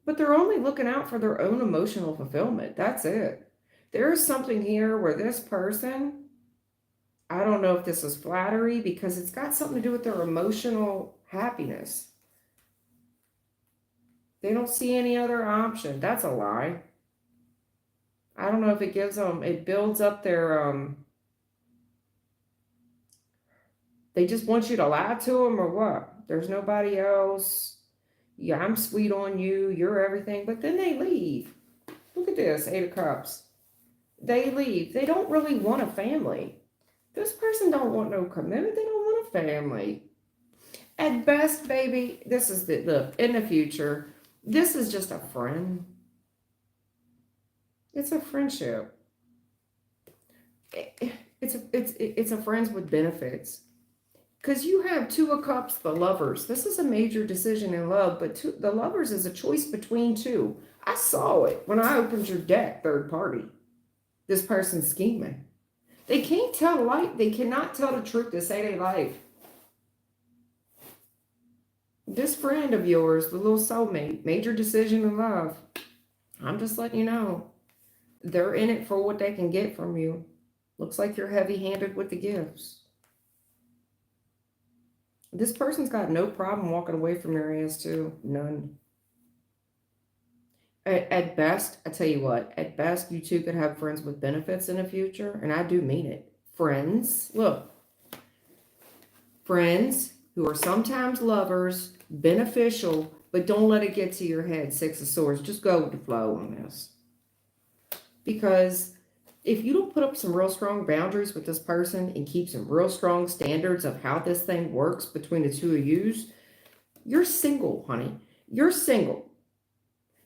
But they're only looking out for their own emotional fulfillment. That's it. There's something here where this person, I don't know if this is flattery because it's got something to do with their emotional happiness. They don't see any other option. That's a lie. I don't know if it gives them, it builds up their, they just want you to lie to them or what? There's nobody else. Yeah, I'm sweet on you. You're everything. But then they leave. Look at this, 8 of Cups. They leave. They don't really want a family. This person don't want no commitment. They don't want a family. At best, baby, this is look, in the future, this is just a friend. It's a friendship. It's a friends with benefits. Because you have 2 of Cups, the Lovers. This is a major decision in love, but the Lovers is a choice between two. I saw it when I opened your deck, third party. This person's scheming. They can't tell light. They cannot tell the truth to save their life. This friend of yours, the little soulmate, major decision in love. I'm just letting you know. They're in it for what they can get from you. Looks like you're heavy-handed with the gifts. This person's got no problem walking away from your ass too. None. At best, I tell you what, at best, you two could have friends with benefits in the future, and I do mean it. Friends, look, friends who are sometimes lovers, beneficial, but don't let it get to your head. Six of Swords, just go with the flow on this. Because if you don't put up some real strong boundaries with this person and keep some real strong standards of how this thing works between the two of yous, you're single, honey. You're single.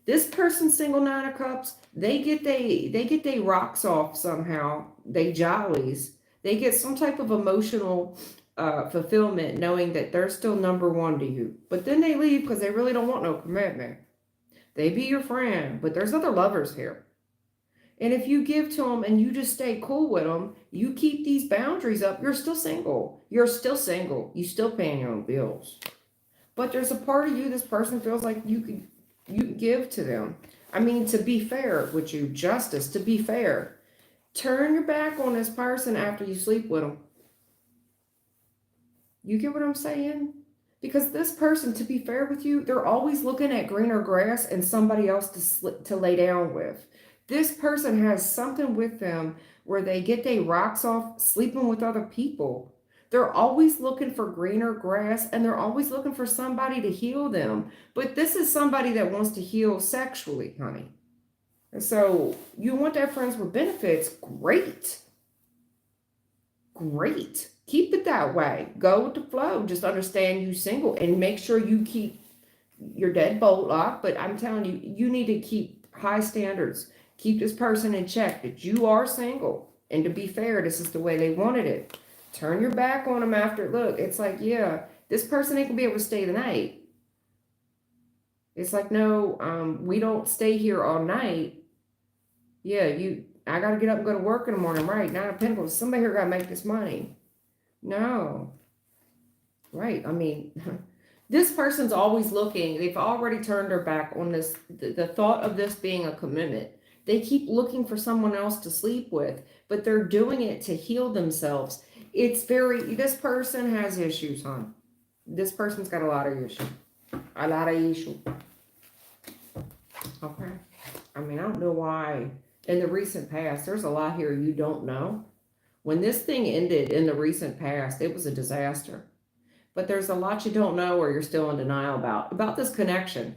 This person's single, Nine of Cups. They get they rocks off somehow. They jollies. They get some type of emotional fulfillment, knowing that they're still number one to you. But then they leave because they really don't want no commitment. They be your friend, but there's other lovers here. And if you give to them and you just stay cool with them, you keep these boundaries up. You're still single. You're still single. You still paying your own bills. But there's a part of you this person feels like you give to them. I mean, to be fair with you, justice, to be fair, turn your back on this person after you sleep with them. You get what I'm saying? Because this person, to be fair with you, they're always looking at greener grass and somebody else to lay down with. This person has something with them where they get their rocks off sleeping with other people. They're always looking for greener grass and they're always looking for somebody to heal them. But this is somebody that wants to heal sexually, honey. And so you want that friends with benefits? Great. Great. Keep it that way. Go with the flow. Just understand you single and make sure you keep your deadbolt locked. But I'm telling you, you need to keep high standards. Keep this person in check that you are single. And to be fair, this is the way they wanted it. Turn your back on them after. Look, it's like, yeah, this person ain't gonna be able to stay the night. It's like, no, we don't stay here all night. Yeah, I gotta get up and go to work in the morning, right? Nine of Pentacles. Somebody here gotta make this money. No. Right. I mean, this person's always looking. They've already turned their back on this, the thought of this being a commitment. They keep looking for someone else to sleep with, but they're doing it to heal themselves. This person has issues, hon. This person's got a lot of issues. A lot of issues. Okay. I mean, I don't know why. In the recent past, there's a lot here you don't know. When this thing ended in the recent past, it was a disaster. But there's a lot you don't know or you're still in denial about this connection.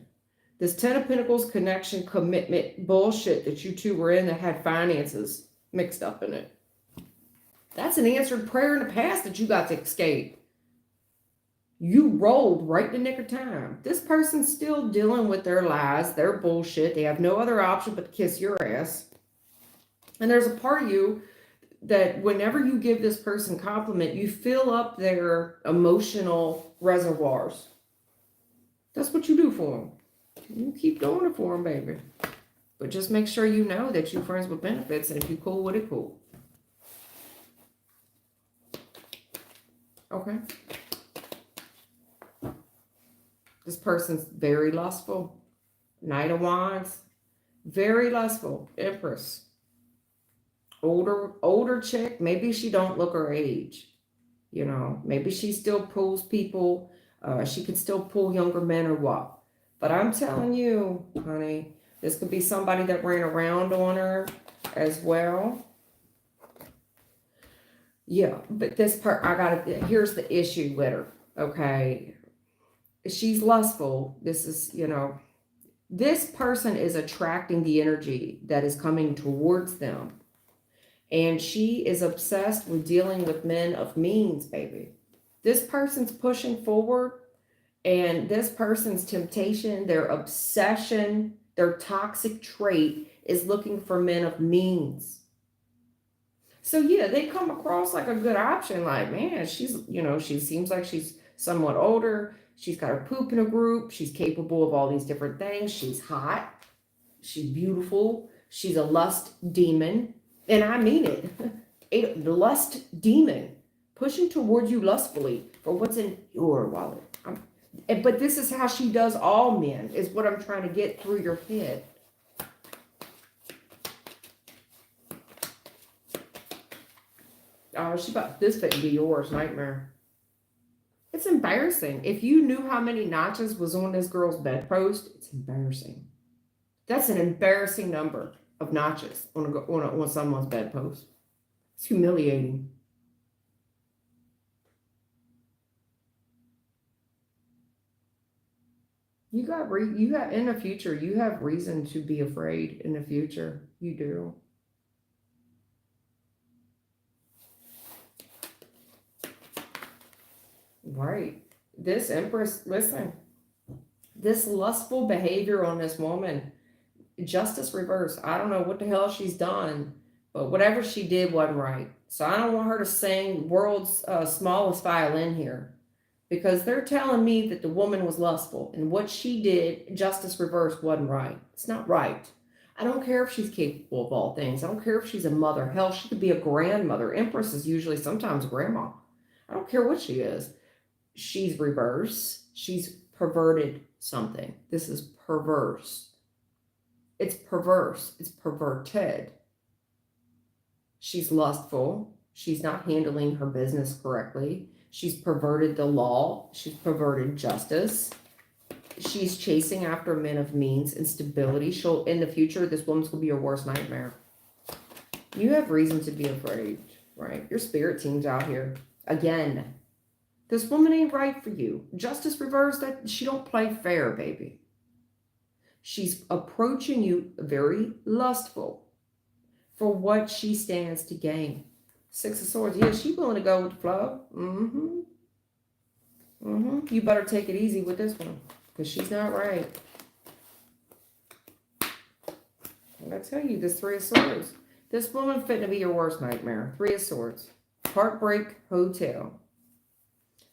This Ten of Pentacles connection, commitment, bullshit that you two were in that had finances mixed up in it. That's an answered prayer in the past that you got to escape. You rolled right in the nick of time. This person's still dealing with their lies, their bullshit. They have no other option but to kiss your ass. And there's a part of you that whenever you give this person compliment, you fill up their emotional reservoirs. That's what you do for them. You keep doing it for them, baby. But just make sure you know that you're friends with benefits, and if you're cool with it, cool. Okay. This person's very lustful. Knight of Wands. Very lustful. Empress. Older chick. Maybe she don't look her age. You know, maybe she still pulls people. She could still pull younger men or what. But I'm telling you, honey, this could be somebody that ran around on her as well. Yeah, but this part, here's the issue with her, okay? She's lustful. This is, this person is attracting the energy that is coming towards them. And she is obsessed with dealing with men of means, baby. This person's pushing forward. And this person's temptation, their obsession, their toxic trait is looking for men of means. So yeah, they come across like a good option. Like, man, she seems like she's somewhat older. She's got her poop in a group. She's capable of all these different things. She's hot. She's beautiful. She's a lust demon. And I mean it. A lust demon pushing towards you lustfully for what's in your wallet. But this is how she does all men, is what I'm trying to get through your head. Oh, this could be yours, nightmare. It's embarrassing. If you knew how many notches was on this girl's bedpost, it's embarrassing. That's an embarrassing number of notches on someone's bedpost. It's humiliating. You got in the future, you have reason to be afraid in the future. You do. Right. This Empress, listen, this lustful behavior on this woman, justice reverse. I don't know what the hell she's done, but whatever she did wasn't right. So I don't want her to sing world's smallest violin here, because they're telling me that the woman was lustful and what she did, justice reverse, wasn't right. It's not right. I don't care if she's capable of all things. I don't care if she's a mother. Hell, she could be a grandmother. Empress is usually sometimes grandma. I don't care what she is. She's reverse. She's perverted something. This is perverse. It's perverse. It's perverted. She's lustful. She's not handling her business correctly. She's perverted the law. She's perverted justice. She's chasing after men of means and stability. She'll, in the future, this woman's going to be your worst nightmare. You have reason to be afraid, right? Your spirit team's out here. Again, this woman ain't right for you. Justice reverse, that she don't play fair, baby. She's approaching you very lustful for what she stands to gain. Six of Swords. Yeah, she's willing to go with the flow. You better take it easy with this one, because she's not right. I tell you, this Three of Swords. This woman fitting to be your worst nightmare. Three of Swords. Heartbreak Hotel.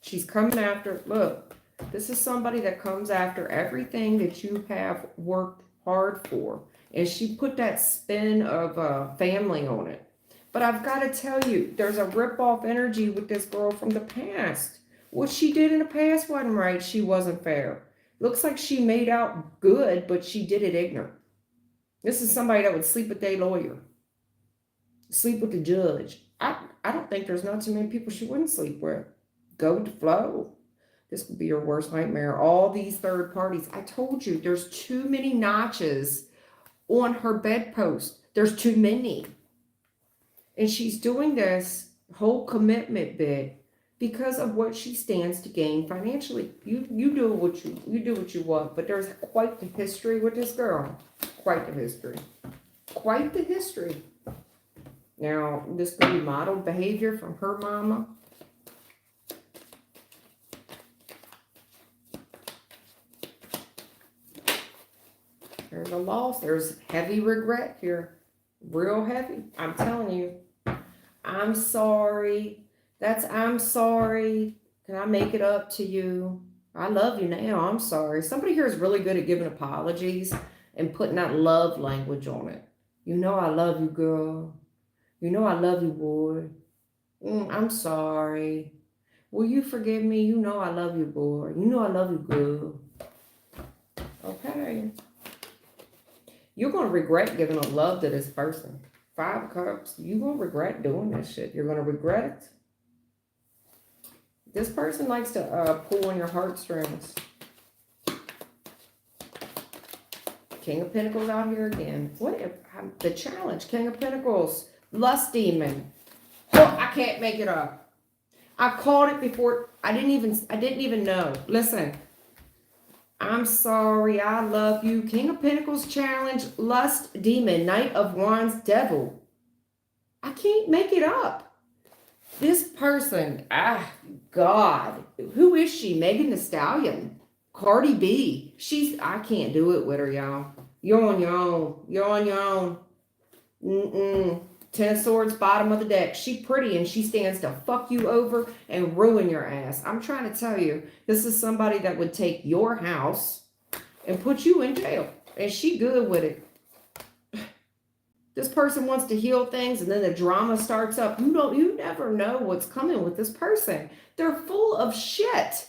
She's coming after, look, this is somebody that comes after everything that you have worked hard for. And she put that spin of family on it. But I've got to tell you, there's a rip-off energy with this girl from the past. What she did in the past wasn't right. She wasn't fair. Looks like she made out good, but she did it ignorant. This is somebody that would sleep with their lawyer. Sleep with the judge. I don't think there's not too many people she wouldn't sleep with. Go with the flow. This could be your worst nightmare. All these third parties. I told you, there's too many notches on her bedpost. There's too many. And she's doing this whole commitment bit because of what she stands to gain financially. You do what you want, but there's quite the history with this girl. Quite the history. Quite the history. Now, this could be modeled behavior from her mama. There's a loss. There's heavy regret here. Real heavy. I'm telling you. I'm sorry. I'm sorry. Can I make it up to you? I love you now. I'm sorry. Somebody here is really good at giving apologies and putting that love language on it. You know I love you, girl. You know I love you, boy. I'm sorry. Will you forgive me? You know I love you, boy. You know I love you, girl. Okay. You're going to regret giving a love to this person. 5 of Cups. You're going to regret doing this shit. You're going to regret it. This person likes to pull on your heartstrings. King of Pentacles out here again. What if the challenge? King of Pentacles. Lust demon. Oh, I can't make it up. I called it before. I didn't even know. Listen. I'm sorry, I love you. King of Pentacles challenge, lust demon, Knight of Wands, devil. I can't make it up. This person, God, who is she? Megan Thee Stallion, Cardi B. I can't do it with her, y'all. You're on your own. You're on your own. 10 of Swords, bottom of the deck. She pretty and she stands to fuck you over and ruin your ass. I'm trying to tell you, this is somebody that would take your house and put you in jail. And she good with it. This person wants to heal things and then the drama starts up. You never know what's coming with this person. They're full of shit.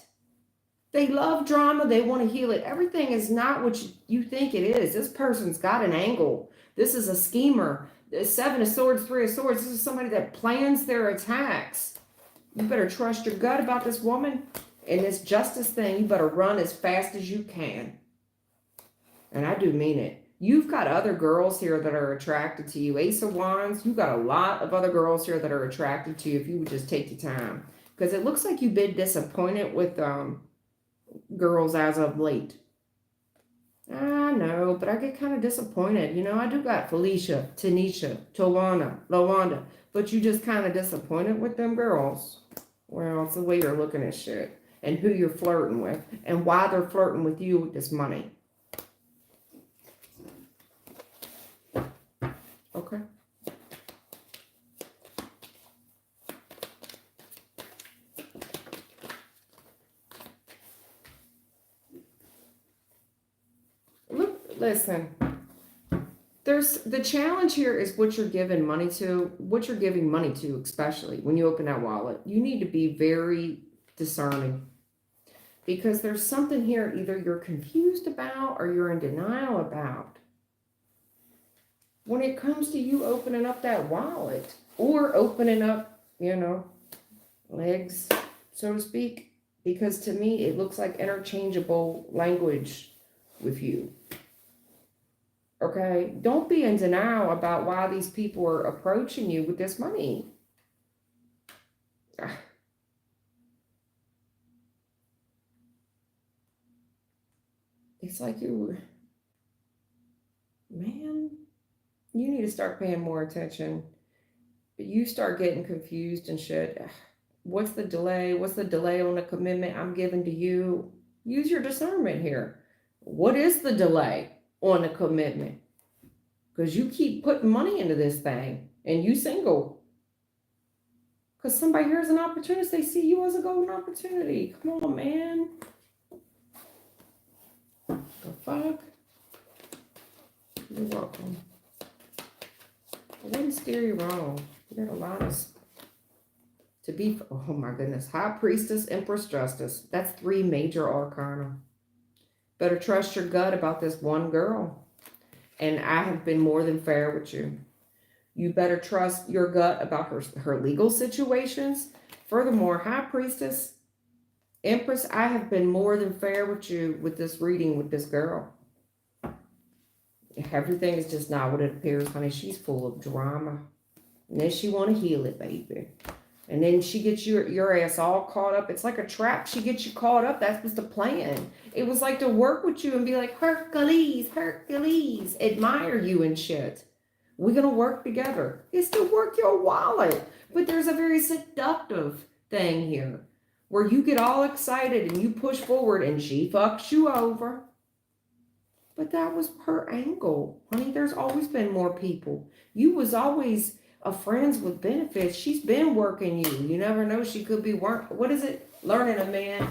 They love drama. They want to heal it. Everything is not what you think it is. This person's got an angle. This is a schemer. 7 of Swords, 3 of Swords. This is somebody that plans their attacks. You better trust your gut about this woman. And this justice thing, you better run as fast as you can. And I do mean it. You've got other girls here that are attracted to you. Ace of Wands, you've got a lot of other girls here that are attracted to you if you would just take the time. Because it looks like you've been disappointed with girls as of late. I know, but I get kind of disappointed. You know, I do got Felicia, Tanisha, Tawana, Lawanda, but you just kind of disappointed with them girls. Well, it's the way you're looking at shit and who you're flirting with and why they're flirting with you with this money. Okay. Look, listen. There's the challenge here is what you're giving money to, what you're giving money to, especially when you open that wallet. You need to be very discerning because there's something here either you're confused about or you're in denial about. When it comes to you opening up that wallet or opening up, you know, legs, so to speak, because to me it looks like interchangeable language with you. Okay, don't be in denial about why these people are approaching you with this money. It's like man, you need to start paying more attention. You start getting confused and shit. What's the delay? What's the delay on the commitment I'm giving to you? Use your discernment here. What is the delay on the commitment? Because you keep putting money into this thing and you single. Because somebody here's an opportunity. They see you as a golden opportunity. Come on, man. The fuck? You're welcome. I wouldn't steer you wrong. You got a lot of to be, oh my goodness. High Priestess, Empress, Justice. That's 3 major arcana. Better trust your gut about this one girl. And I have been more than fair with you. You better trust your gut about her legal situations. Furthermore, High Priestess, Empress, I have been more than fair with you with this reading with this girl. Everything is just not what it appears, honey. She's full of drama. And then she want to heal it, baby. And then she gets your ass all caught up. It's like a trap. She gets you caught up. That was the plan. It was like to work with you and be like, Hercules, Hercules, admire you and shit. We're going to work together. It's to work your wallet. But there's a very seductive thing here where you get all excited and you push forward and she fucks you over. But that was her angle. Honey, there's always been more people. You was always a friends with benefits. She's been working you. You never know. She could be what is it? Learning a man.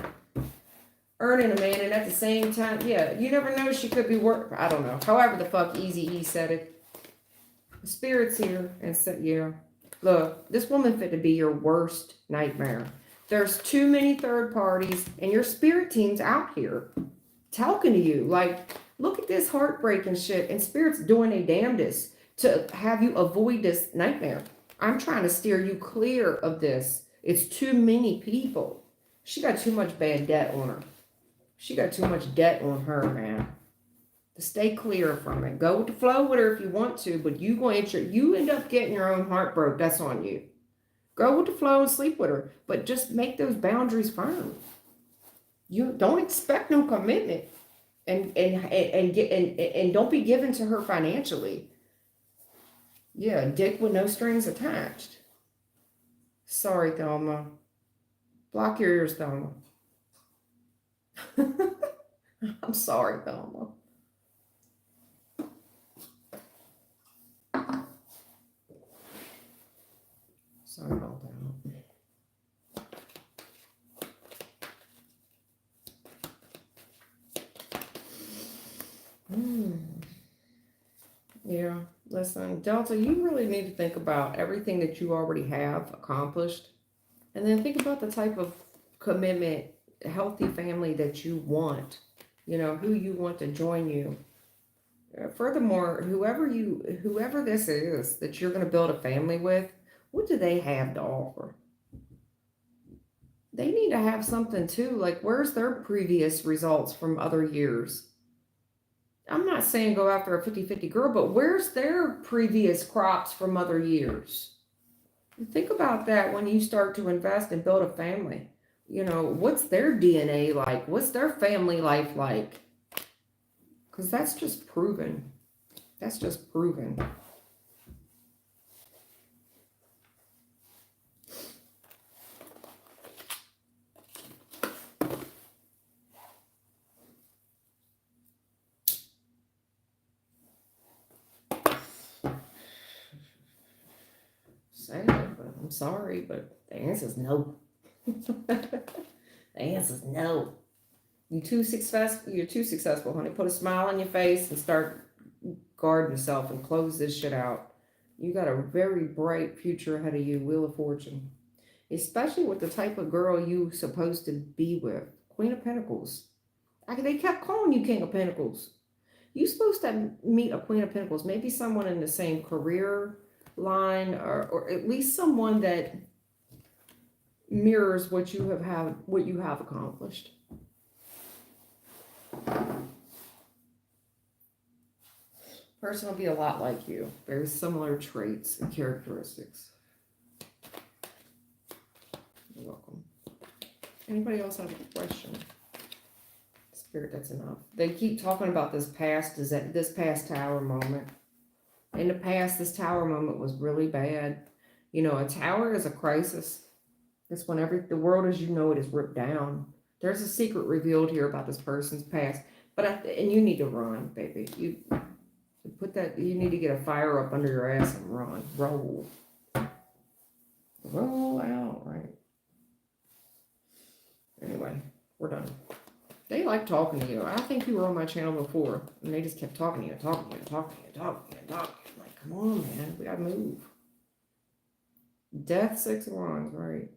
Earning a man. And at the same time, yeah, you never know. She could be I don't know. However the fuck Easy E said it. The spirit's here and said, yeah. Look, this woman fit to be your worst nightmare. There's too many third parties and your spirit team's out here talking to you. Like, look at this heartbreaking shit. And spirit's doing a damnedest to have you avoid this nightmare. I'm trying to steer you clear of this. It's too many people. She got too much bad debt on her. She got too much debt on her, man. To stay clear from it. Go with the flow with her if you want to, but you end up getting your own heart broke. That's on you. Go with the flow and sleep with her, but just make those boundaries firm. You don't expect no commitment, and don't be given to her financially. Yeah, dick with no strings attached. Sorry, Thelma. Block your ears, Thelma. I'm sorry, Thelma. Sorry about that. Yeah, listen, Delta, you really need to think about everything that you already have accomplished. And then think about the type of commitment, healthy family that you want. You know, who you want to join you. Furthermore, whoever this is that you're going to build a family with, what do they have to offer? They need to have something too. Like, where's their previous results from other years? I'm not saying go after a 50-50 girl, but where's their previous crops from other years? Think about that when you start to invest and build a family. You know, what's their DNA like? What's their family life like? Because that's just proven. That's just proven. Sad, but I'm sorry, but the answer is no. The answer is no. You're too successful, honey. Put a smile on your face and start guard yourself and close this shit out. You got a very bright future ahead of you, Wheel of Fortune. Especially with the type of girl you supposed to be with. Queen of Pentacles. They kept calling you King of Pentacles. You supposed to meet a Queen of Pentacles, maybe someone in the same career line, or at least someone that mirrors what you have accomplished. Person will be a lot like you. Very similar traits and characteristics. You're welcome. Anybody else have a question? Spirit, that's enough. They keep talking about this past tower moment. In the past, this tower moment was really bad. You know, a tower is a crisis. It's when the world as you know it is ripped down. There's a secret revealed here about this person's past. And you need to run, baby. You need to get a fire up under your ass and run. Roll. Roll out, right? Anyway, we're done. They like talking to you. I think you were on my channel before, and they just kept talking to you. I'm like, come on, man, we gotta move. Death, 6 of Wands, right?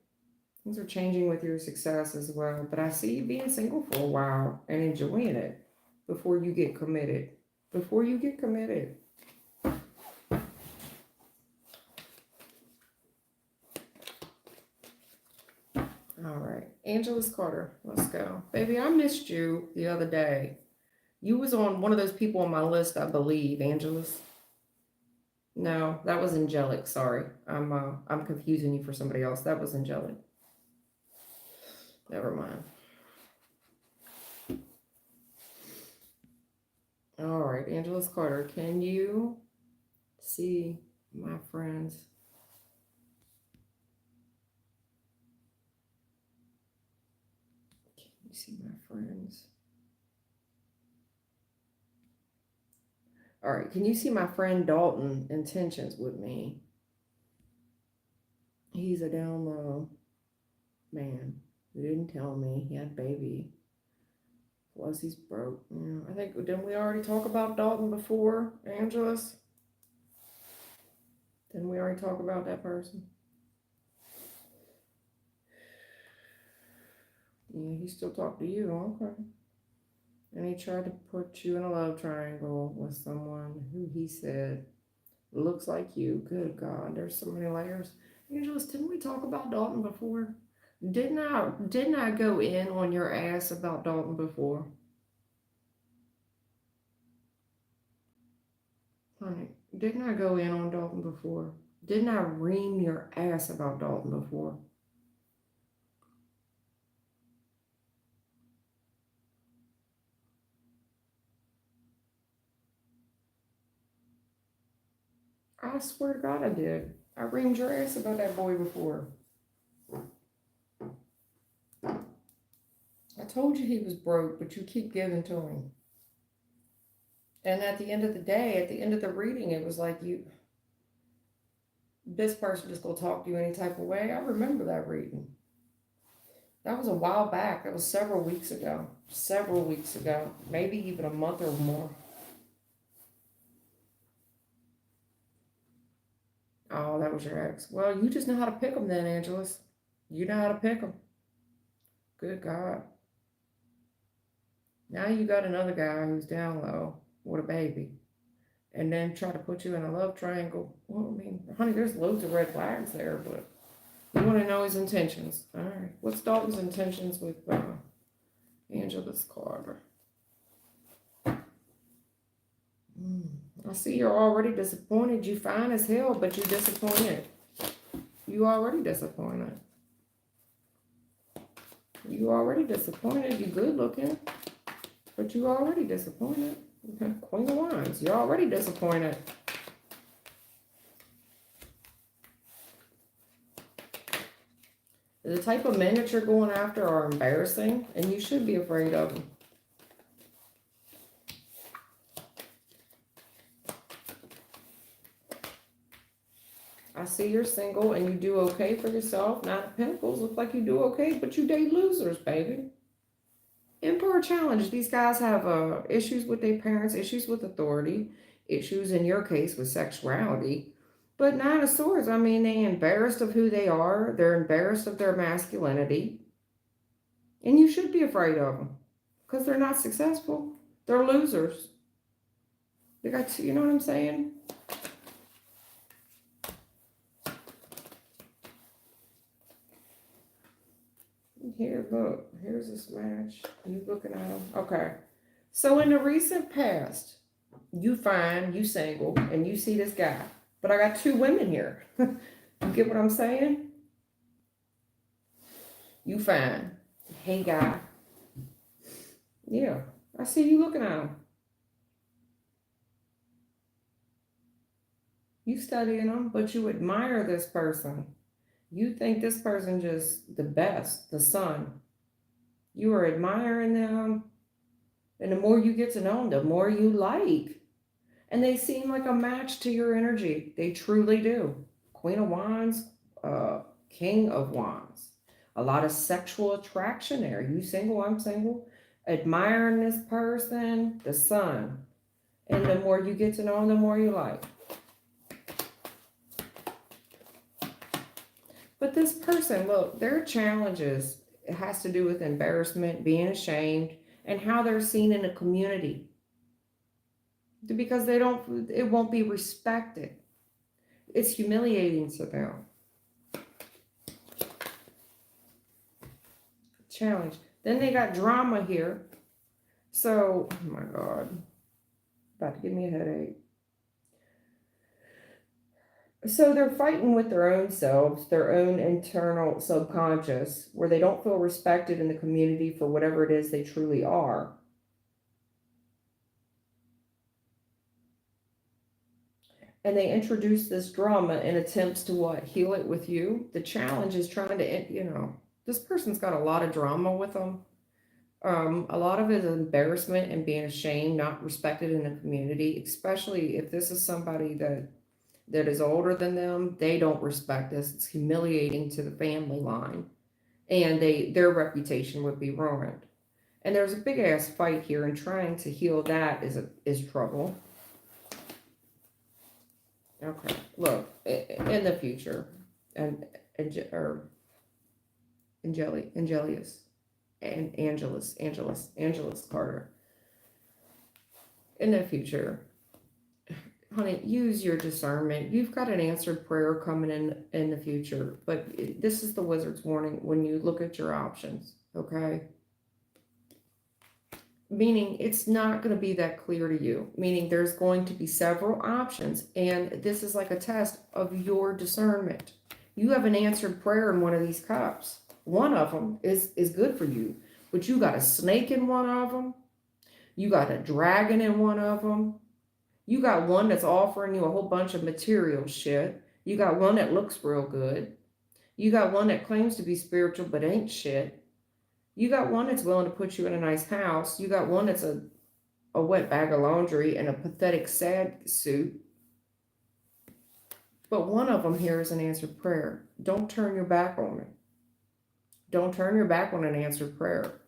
Things are changing with your success as well, but I see you being single for a while and enjoying it before you get committed. Before you get committed. All right, Angelus Carter, let's go. Baby, I missed you the other day. You was on one of those people on my list, I believe, Angelus. No, that was Angelic, sorry. I'm confusing you for somebody else. That was Angelic. Never mind. All right, Angelus Carter, can you see my friends? Can you see my friends? All right, can you see my friend Dalton intentions with me? He's a down low man. He didn't tell me he had a baby. Plus he's broke. Yeah, I think, didn't we already talk about Dalton before, Angelus? Didn't we already talk about that person? Yeah, he still talked to you, okay. And he tried to put you in a love triangle with someone who he said looks like you. Good God, there's so many layers. Angelus, didn't we talk about Dalton before? Didn't I go in on your ass about Dalton before? Honey, didn't I go in on Dalton before? Didn't I ream your ass about Dalton before? I swear to God I did. I reamed your ass about that boy before. I told you he was broke, but you keep giving to him. And at the end of the day, at the end of the reading, it was like this person just gonna talk to you any type of way. I remember that reading. That was a while back. That was several weeks ago. Several weeks ago. Maybe even a month or more. Oh, that was your ex. Well, you just know how to pick them then, Angelus. You know how to pick them. Good God. Now you got another guy who's down low with a baby. And then try to put you in a love triangle. Well, I mean, honey, there's loads of red flags there, but you want to know his intentions. All right. What's Dalton's intentions with Angelus Carter? I see you're already disappointed. You fine as hell, but you disappointed. You already disappointed. You already disappointed. You good looking, but you already disappointed. Okay. Queen of Wands. You're already disappointed. The type of men that you're going after are embarrassing, and you should be afraid of them. I see you're single and you do okay for yourself. Nine of Pentacles look like you do okay, but you date losers, baby. Emperor challenge. These guys have issues with their parents, issues with authority, issues in your case with sexuality. But Nine of Swords, I mean, they're embarrassed of who they are. They're embarrassed of their masculinity. And you should be afraid of them because they're not successful. They're losers. They got, you know what I'm saying? Here, look. Here's this match. You looking at them? Okay. So in the recent past, you fine, you single, and you see this guy. But I got two women here. You get what I'm saying? You fine. Hey, guy. Yeah. I see you looking at him. You studying them, but you admire this person. You think this person just the best, the sun. You are admiring them. And the more you get to know them, the more you like. And they seem like a match to your energy. They truly do. Queen of Wands, King of Wands. A lot of sexual attraction there. You single, I'm single. Admiring this person, the sun. And the more you get to know them, the more you like. But this person, look, their challenges, it has to do with embarrassment, being ashamed, and how they're seen in a community. Because it won't be respected. It's humiliating to them. Challenge. Then they got drama here. So, oh my God. About to give me a headache. So they're fighting with their own selves, their own internal subconscious, where they don't feel respected in the community for whatever it is they truly are. And they introduce this drama in attempts to what? Heal it with you. The challenge is trying to, this person's got a lot of drama with them. A lot of it is embarrassment and being ashamed, not respected in the community, especially if this is somebody that is older than them. They don't respect this. It's humiliating to the family line, and their reputation would be ruined. And there's a big ass fight here, and trying to heal that is trouble. Okay, look, in the future, and Angelius and Angelus Carter. In the future, honey, use your discernment. You've got an answered prayer coming in the future, but this is the wizard's warning when you look at your options, okay? Meaning it's not going to be that clear to you, meaning there's going to be several options, and this is like a test of your discernment. You have an answered prayer in one of these cups. One of them is good for you, but you got a snake in one of them. You got a dragon in one of them. You got one that's offering you a whole bunch of material shit. You got one that looks real good. You got one that claims to be spiritual but ain't shit. You got one that's willing to put you in a nice house. You got one that's a wet bag of laundry and a pathetic sad suit. But one of them here is an answered prayer. Don't turn your back on it. Don't turn your back on an answered prayer,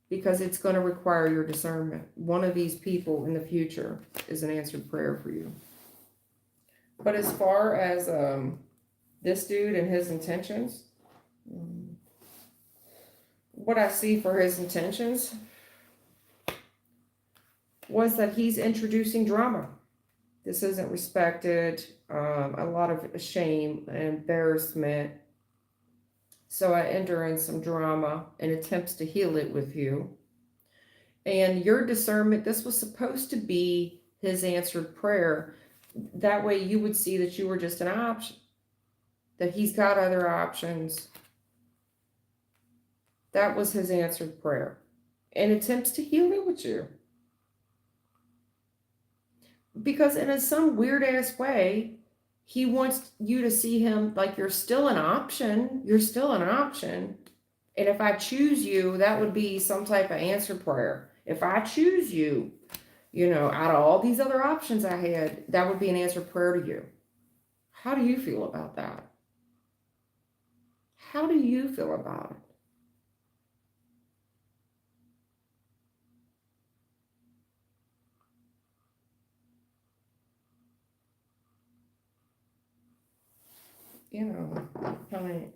because it's going to require your discernment. One of these people in the future is an answered prayer for you. But as far as this dude and his intentions, what I see for his intentions was that he's introducing drama. This isn't respected, a lot of shame and embarrassment. So I enter in some drama and attempts to heal it with you. And your discernment, this was supposed to be his answered prayer. That way you would see that you were just an option, that he's got other options. That was his answered prayer and attempts to heal it with you. Because in some weird ass way, he wants you to see him like you're still an option. You're still an option. And if I choose you, that would be some type of answer prayer. If I choose you, out of all these other options I had, that would be an answer prayer to you. How do you feel about that? How do you feel about it? Honey,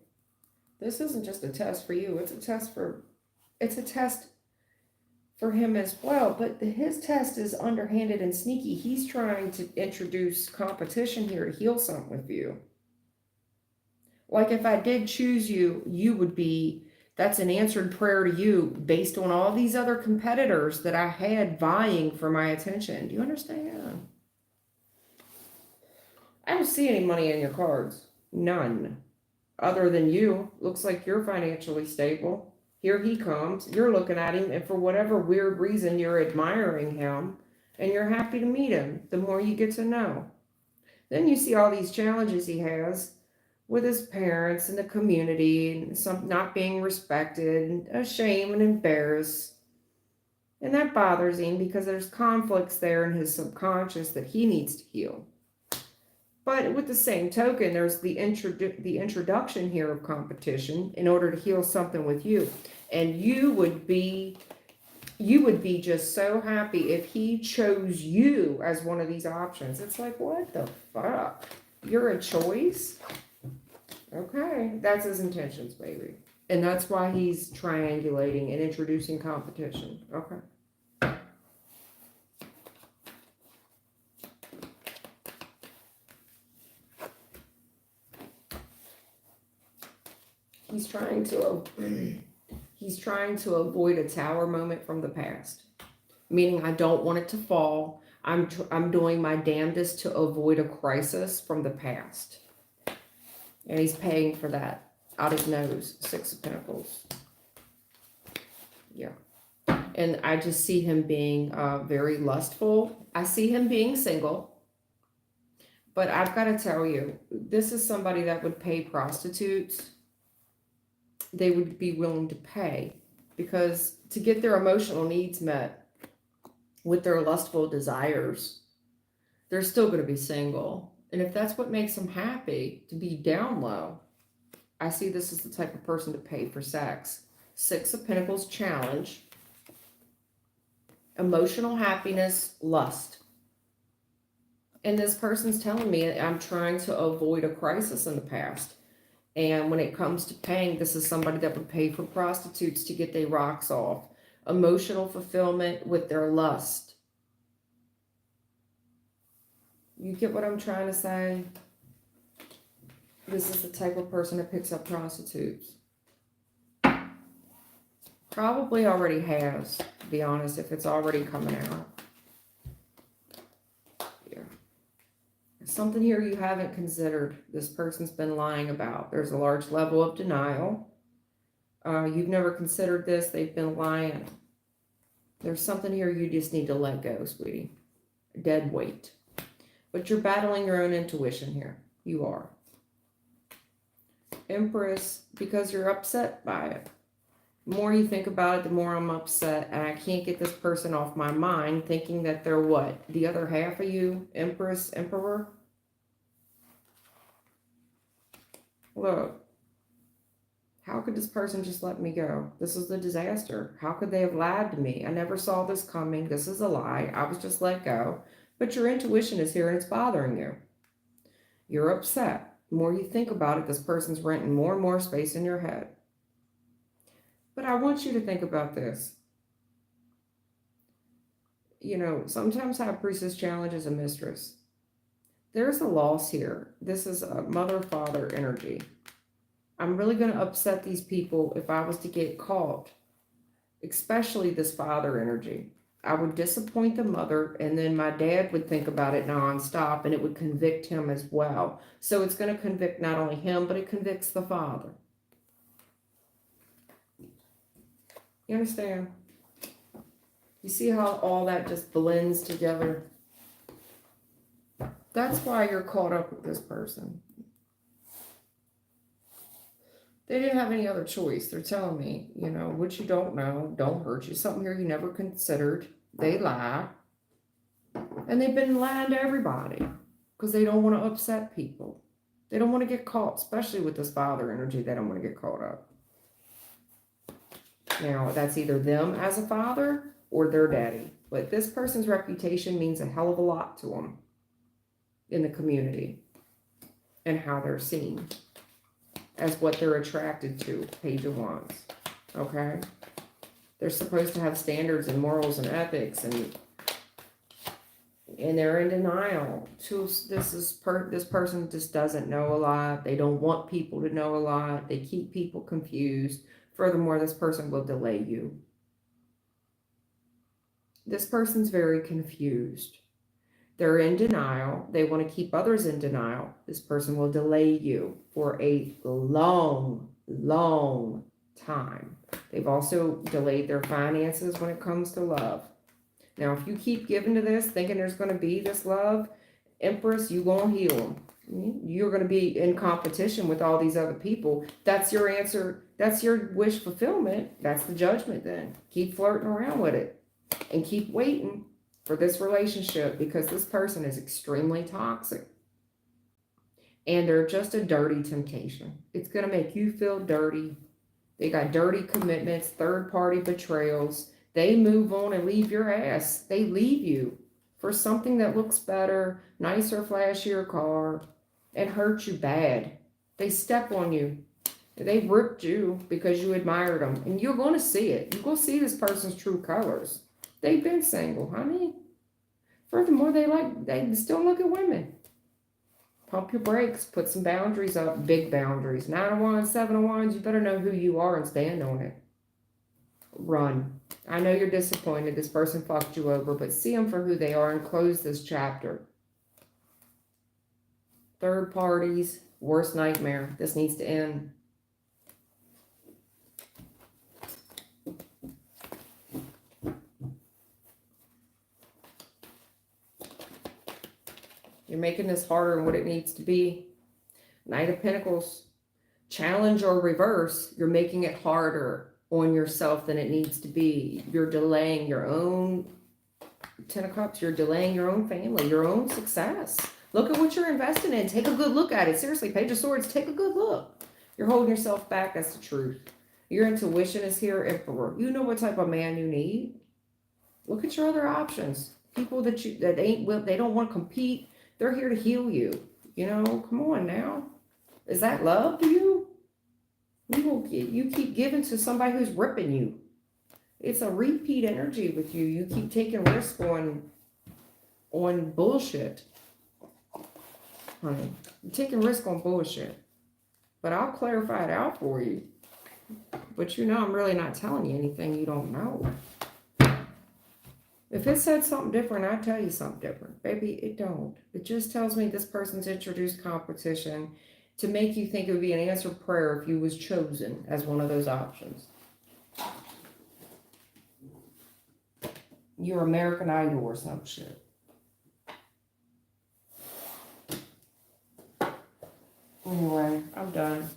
this isn't just a test for you. It's a test for him as well. But his test is underhanded and sneaky. He's trying to introduce competition here to heal something with you. Like if I did choose you, that's an answered prayer to you based on all these other competitors that I had vying for my attention. Do you understand? I don't see any money in your cards. None. Other than you. Looks like you're financially stable. Here he comes. You're looking at him, and for whatever weird reason, you're admiring him, and you're happy to meet him the more you get to know. Then you see all these challenges he has with his parents and the community, and some not being respected, and ashamed and embarrassed. And that bothers him because there's conflicts there in his subconscious that he needs to heal. But with the same token, there's the introduction here of competition in order to heal something with you. And you would be just so happy if he chose you as one of these options. It's like, what the fuck? You're a choice? Okay, that's his intentions, baby. And that's why he's triangulating and introducing competition. Okay. He's trying to avoid a tower moment from the past, meaning I don't want it to fall. I'm doing my damnedest to avoid a crisis from the past, and he's paying for that out his nose. 6 of Pentacles. Yeah, and I just see him being very lustful. I see him being single. But I've got to tell you, this is somebody that would pay prostitutes. They would be willing to pay because to get their emotional needs met with their lustful desires, they're still going to be single. And if that's what makes them happy, to be down low, I see this as the type of person to pay for sex. 6 of Pentacles challenge, emotional happiness, lust. And this person's telling me I'm trying to avoid a crisis in the past. And when it comes to paying, this is somebody that would pay for prostitutes to get their rocks off. Emotional fulfillment with their lust. You get what I'm trying to say? This is the type of person that picks up prostitutes. Probably already has, to be honest, if it's already coming out. Something here you haven't considered. This person's been lying about. There's a large level of denial. You've never considered this. They've been lying. There's something here you just need to let go, sweetie. Dead weight. But you're battling your own intuition here. You are. Empress, because you're upset by it. The more you think about it, the more I'm upset. And I can't get this person off my mind thinking that they're what? The other half of you? Empress, Emperor? Look, how could this person just let me go? This is a disaster. How could they have lied to me? I never saw this coming. This is a lie. I was just let go. But your intuition is here and it's bothering you. You're upset. The more you think about it, this person's renting more and more space in your head. But I want you to think about this. Sometimes High Priestess challenges a mistress. There's a loss here. This is a mother-father energy. I'm really going to upset these people if I was to get caught especially this father energy. I would disappoint the mother, and then my dad would think about it nonstop, and it would convict him as well. So it's going to convict not only him, but it convicts the father. You understand? You see how all that just blends together? That's why you're caught up with this person. They didn't have any other choice. They're telling me, you know, what you don't know, don't hurt you. Something here you never considered. They lie. And they've been lying to everybody because they don't want to upset people. They don't want to get caught, especially with this father energy. They don't want to get caught up. Now, that's either them as a father or their daddy. But this person's reputation means a hell of a lot to them in the community and how they're seen as what they're attracted to, Page of Wands. Okay? They're supposed to have standards and morals and ethics, and they're in denial. This person just doesn't know a lot. They don't want people to know a lot. They keep people confused. Furthermore, this person will delay you. This person's very confused. They're in denial. They want to keep others in denial. This person will delay you for a long, long time. They've also delayed their finances when it comes to love. Now, if you keep giving to this, thinking there's going to be this love, Empress, you're going to heal them. You're going to be in competition with all these other people. That's your answer. That's your wish fulfillment. That's the judgment then. Keep flirting around with it and keep waiting for this relationship, because this person is extremely toxic. And they're just a dirty temptation. It's going to make you feel dirty. They got dirty commitments, third-party betrayals. They move on and leave your ass. They leave you for something that looks better, nicer, flashier car, and hurt you bad. They step on you. They ripped you because you admired them. And you're going to see it. You're going to see this person's true colors. They've been single, honey. Furthermore, they still look at women. Pump your brakes. Put some boundaries up. Big boundaries. 9 of Wands, 7 of Wands. You better know who you are and stand on it. Run. I know you're disappointed. This person fucked you over, but see them for who they are and close this chapter. Third parties. Worst nightmare. This needs to end. You're making this harder than what it needs to be. Knight of Pentacles. Challenge or reverse. You're making it harder on yourself than it needs to be. You're delaying your own 10 of Cups. You're delaying your own family, your own success. Look at what you're investing in. Take a good look at it. Seriously, Page of Swords, take a good look. You're holding yourself back. That's the truth. Your intuition is here, Emperor. You know what type of man you need. Look at your other options. People that they don't want to compete. They're here to heal you. You know, come on now. Is that love to you? You keep giving to somebody who's ripping you. It's a repeat energy with you. You keep taking risks on bullshit. Honey, you're taking risk on bullshit. But I'll clarify it out for you. But you know I'm really not telling you anything you don't know. If it said something different, I'd tell you something different. Baby, it don't. It just tells me this person's introduced competition to make you think it would be an answered prayer if you was chosen as one of those options. You're American Idol or some shit. Anyway, I'm done.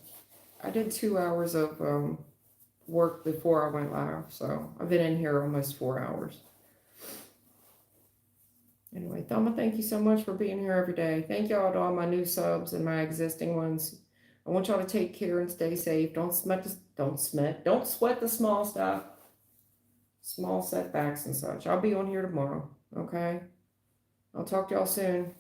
I did 2 hours of work before I went live, so I've been in here almost 4 hours. Anyway, Thelma, thank you so much for being here every day. Thank y'all to all my new subs and my existing ones. I want y'all to take care and stay safe. Don't sweat the small stuff. Small setbacks and such. I'll be on here tomorrow, okay? I'll talk to y'all soon.